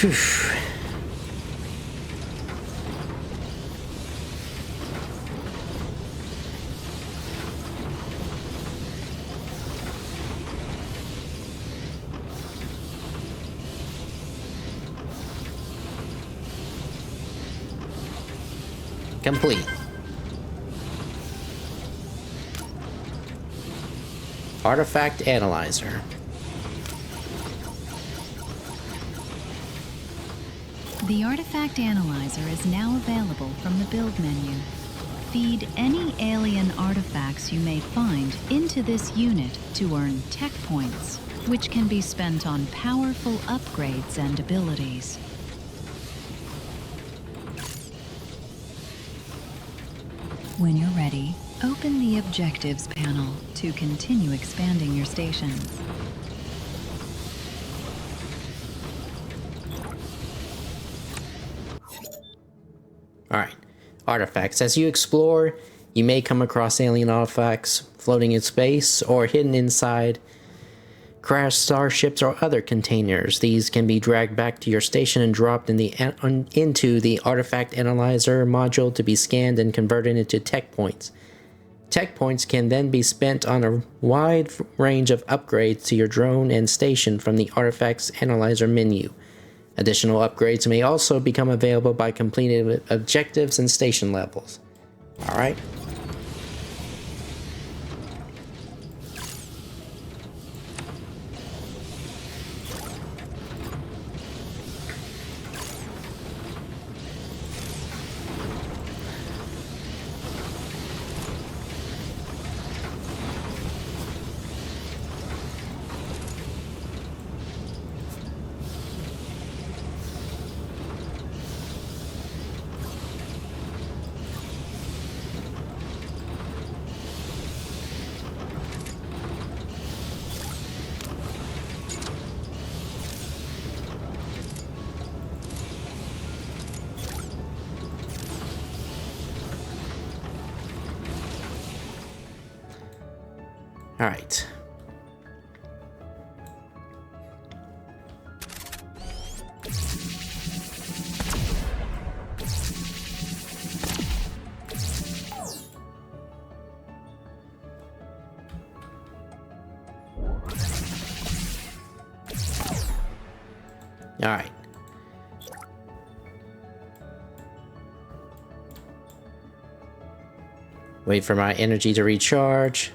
Phew. Complete. Artifact Analyzer. The Artifact Analyzer is now available from the build menu. Feed any alien artifacts you may find into this unit to earn tech points, which can be spent on powerful upgrades and abilities. When you're ready, open the Objectives panel to continue expanding your stations. Alright. Artifacts. As you explore, you may come across alien artifacts floating in space or hidden inside crashed starships or other containers. These can be dragged back to your station and dropped into the Artifact Analyzer module to be scanned and converted into tech points. Tech points can then be spent on a wide range of upgrades to your drone and station from the Artifacts Analyzer menu. Additional upgrades may also become available by completing objectives and station levels. Alright. Alright. Alright. Wait for my energy to recharge.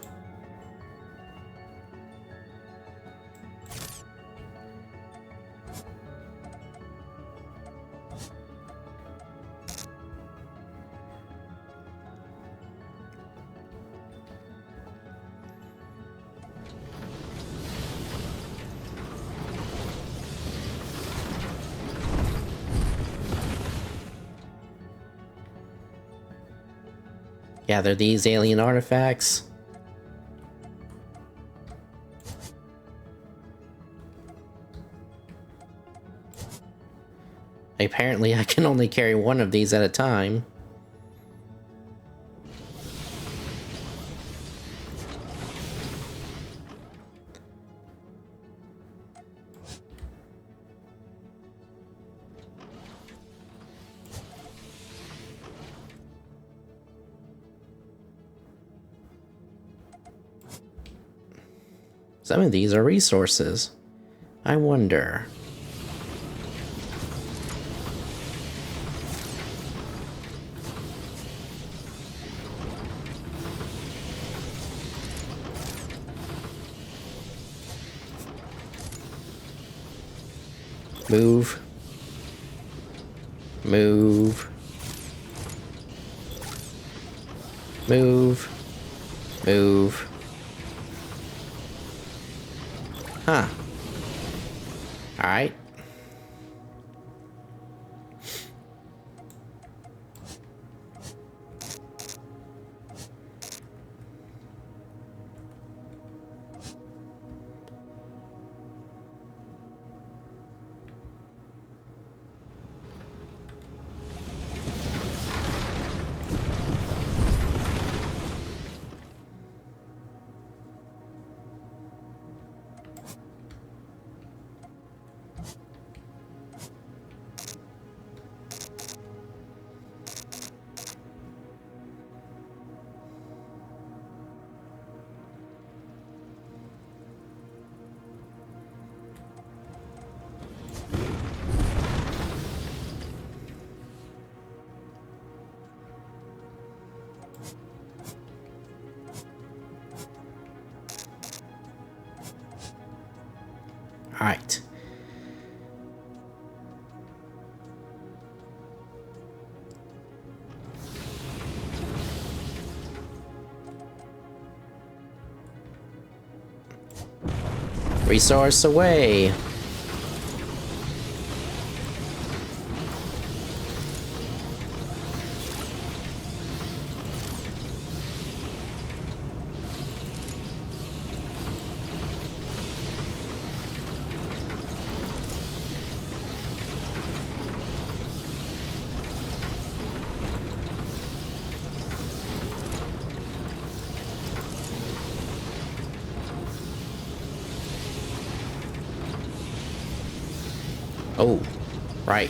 Gather these alien artifacts. Apparently, I can only carry one of these at a time. Some of these are resources. I wonder. Move. Move. Move. Move. Huh. Alright. Alright. Resource away. Oh, right.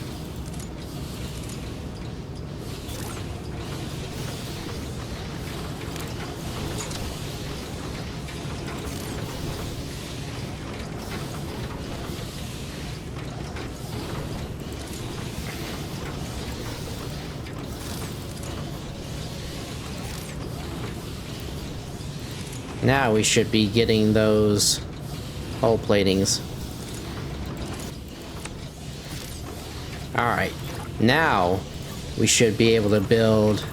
Now we should be getting those hull platings. Alright, now we should be able to build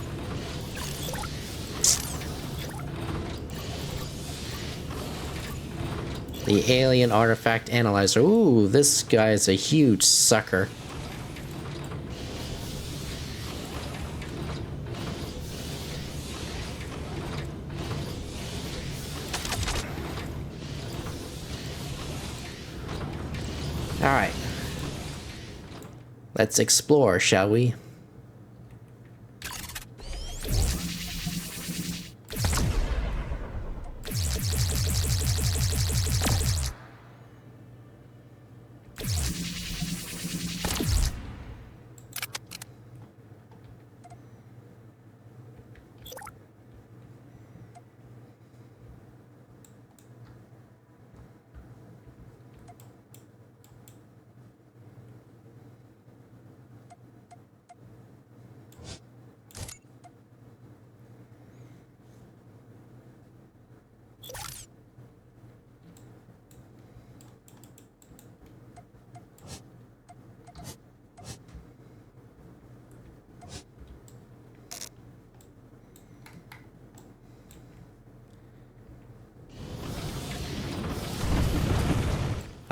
the alien artifact analyzer. Ooh, this guy is a huge sucker. Alright. Let's explore, shall we?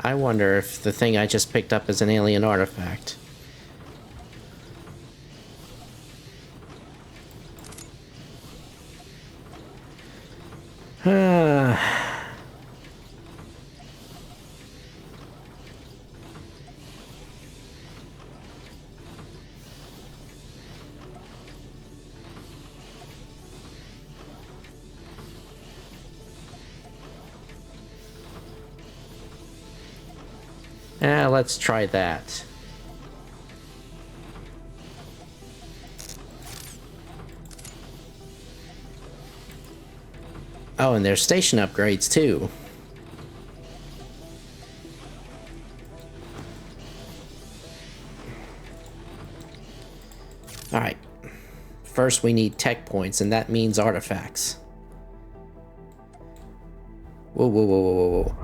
I wonder if the thing I just picked up is an alien artifact. Let's try that. Oh, and there's station upgrades too. Alright. First we need tech points, and that means artifacts. Whoa, whoa, whoa, whoa, whoa, whoa.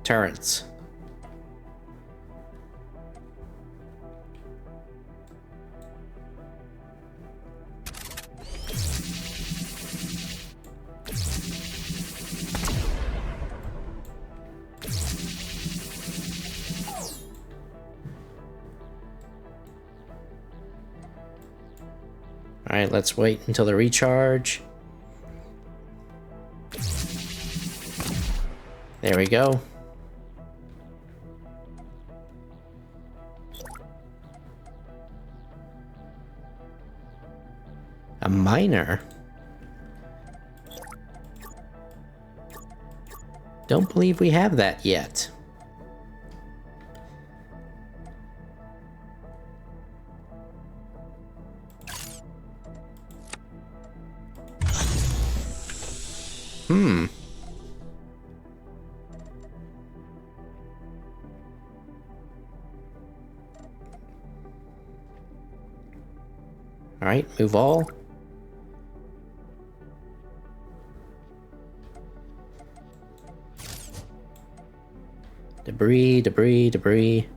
Turrets. Alright, let's wait until the recharge. There we go. A miner? Don't believe we have that yet. Alright, move all. Debris, debris, debris.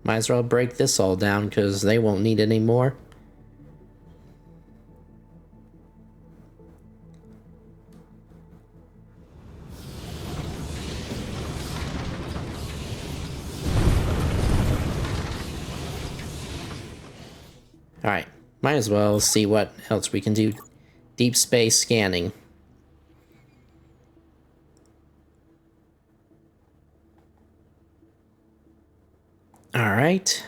Might as well break this all down because they won't need it anymore. Alright, might as well see what else we can do. Deep space scanning. Alright.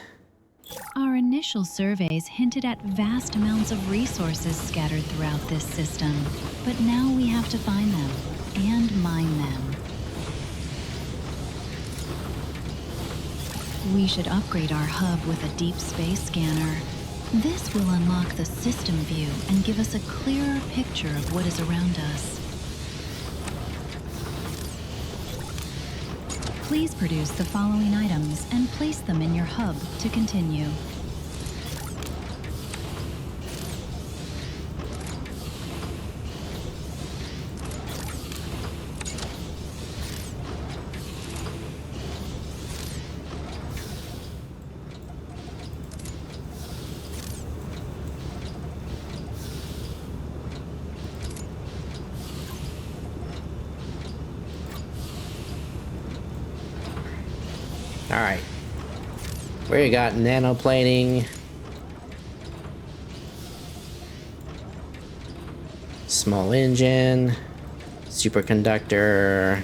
Our initial surveys hinted at vast amounts of resources scattered throughout this system, but now we have to find them and mine them. We should upgrade our hub with a deep space scanner. This will unlock the system view and give us a clearer picture of what is around us. Please produce the following items and place them in your hub to continue. Alright. We got nanoplating. Small engine. Superconductor.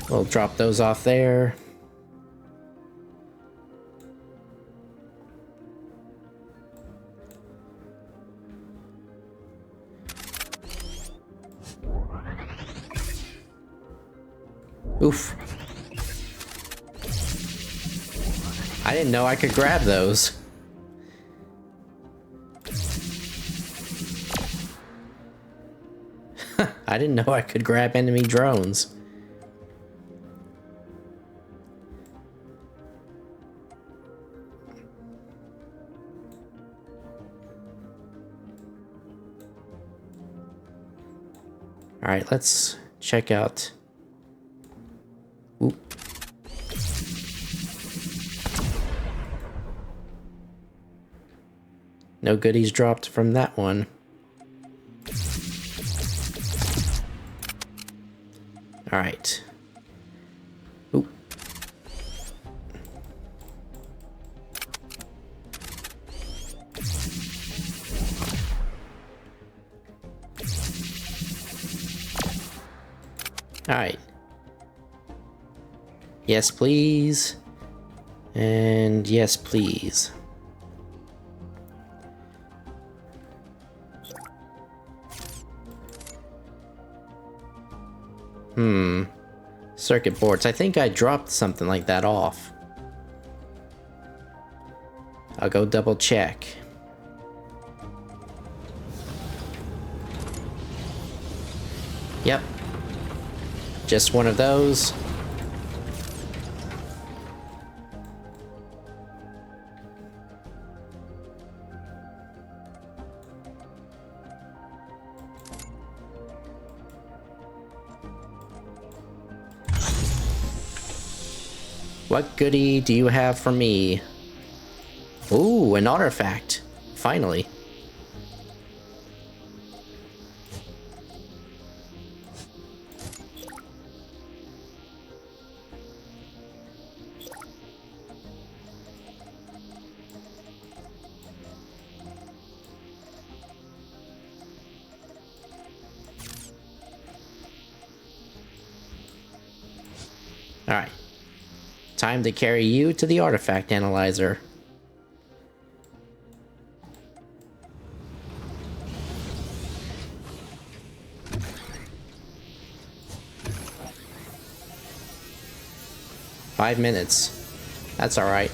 We'll drop those off there. Oof. I didn't know I could grab those. I didn't know I could grab enemy drones. All right, let's check out. Ooh. No goodies dropped from that one. All right. Ooh. All right. Yes, please. And yes, please. Circuit boards. I think I dropped something like that off. I'll go double check. Yep. Just one of those. What goodie do you have for me? Ooh, an artifact. Finally. All right. Time to carry you to the artifact analyzer. Five minutes. That's all right.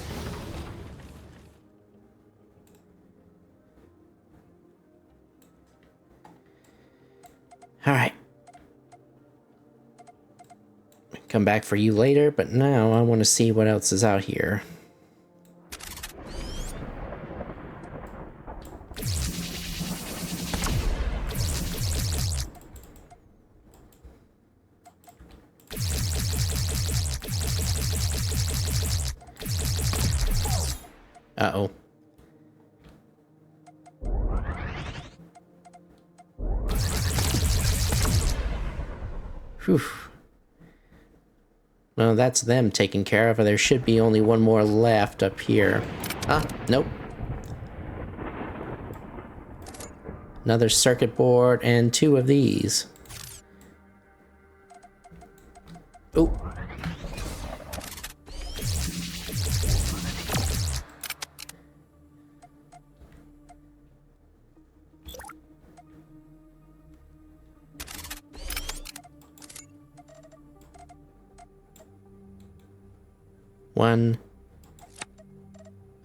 Alright. Come back for you later, but now I want to see what else is out here. Uh-oh. Whew. Well, that's them taken care of. There should be only one more left up here. Ah, nope. Another circuit board and 2 of these. Oh. One.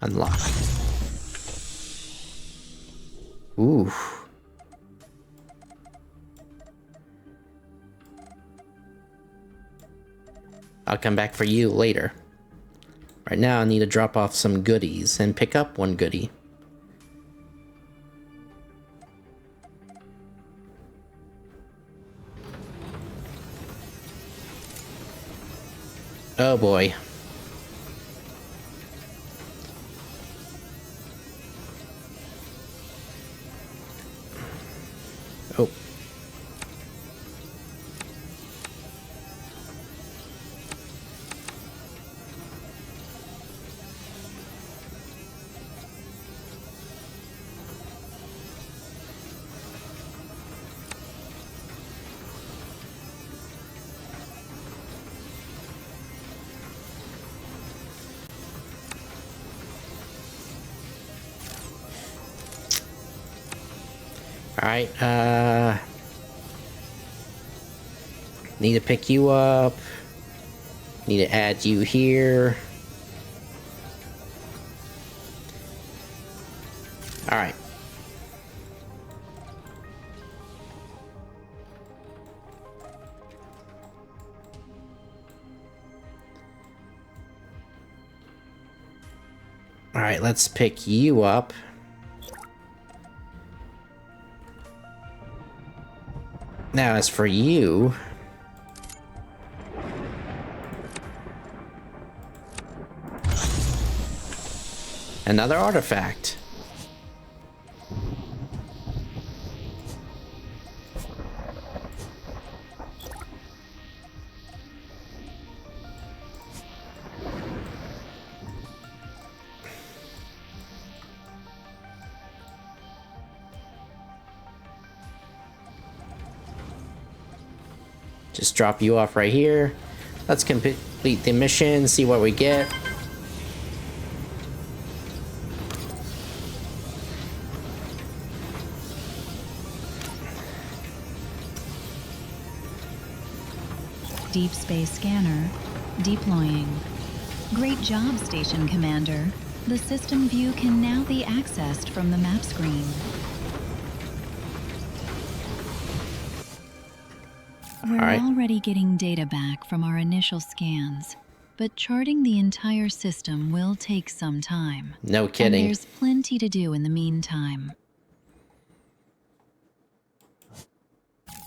Unlock. Ooh. I'll come back for you later. Right now I need to drop off some goodies and pick up one goodie. Oh boy. Oh. Alright, need to pick you up. Need to add you here. Alright. Alright, let's pick you up. Now, as for you... Another artifact. Just drop you off right here. Let's complete the mission, see what we get. Deep space scanner deploying. Great job, Station Commander. The system view can now be accessed from the map screen. We're already getting data back from our initial scans, but charting the entire system will take some time. No kidding. And there's plenty to do in the meantime.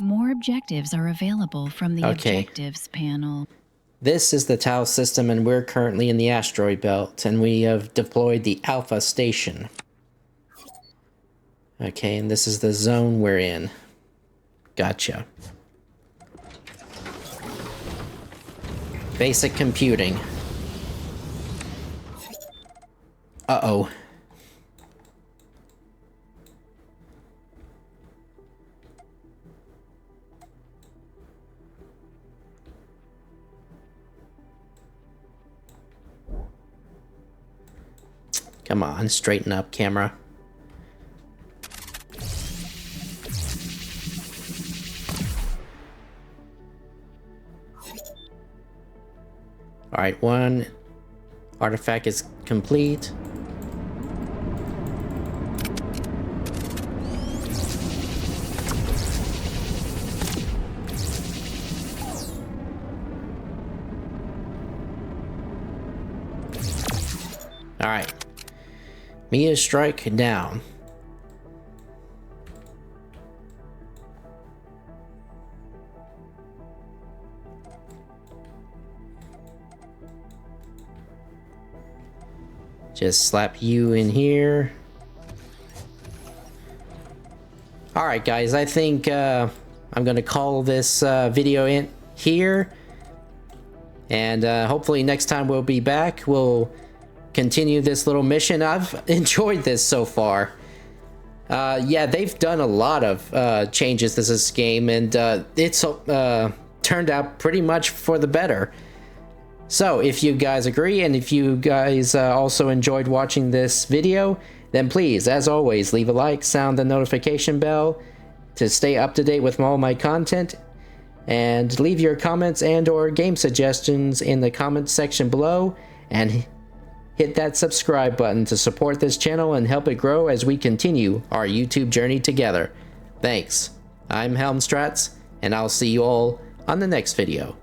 More objectives are available from the objectives panel. This is the Tau system, and we're currently in the asteroid belt, and we have deployed the Alpha Station. Okay, and this is the zone we're in. Gotcha. Basic computing. Uh-oh. Come on, straighten up, camera. Alright, one artifact is complete. Alright. Mia strike down. Just slap you in here. Alright guys, I think I'm gonna call this video in here. And hopefully next time we'll be back. We'll continue this little mission. I've enjoyed this so far. Yeah, they've done a lot of changes to this game, and it's turned out pretty much for the better. So if you guys agree, and if you guys also enjoyed watching this video, then please, as always, leave a like, sound the notification bell to stay up to date with all my content, and leave your comments and or game suggestions in the comments section below, and hit that subscribe button to support this channel and help it grow as we continue our YouTube journey together. Thanks. I'm Helmstrats, and I'll see you all on the next video.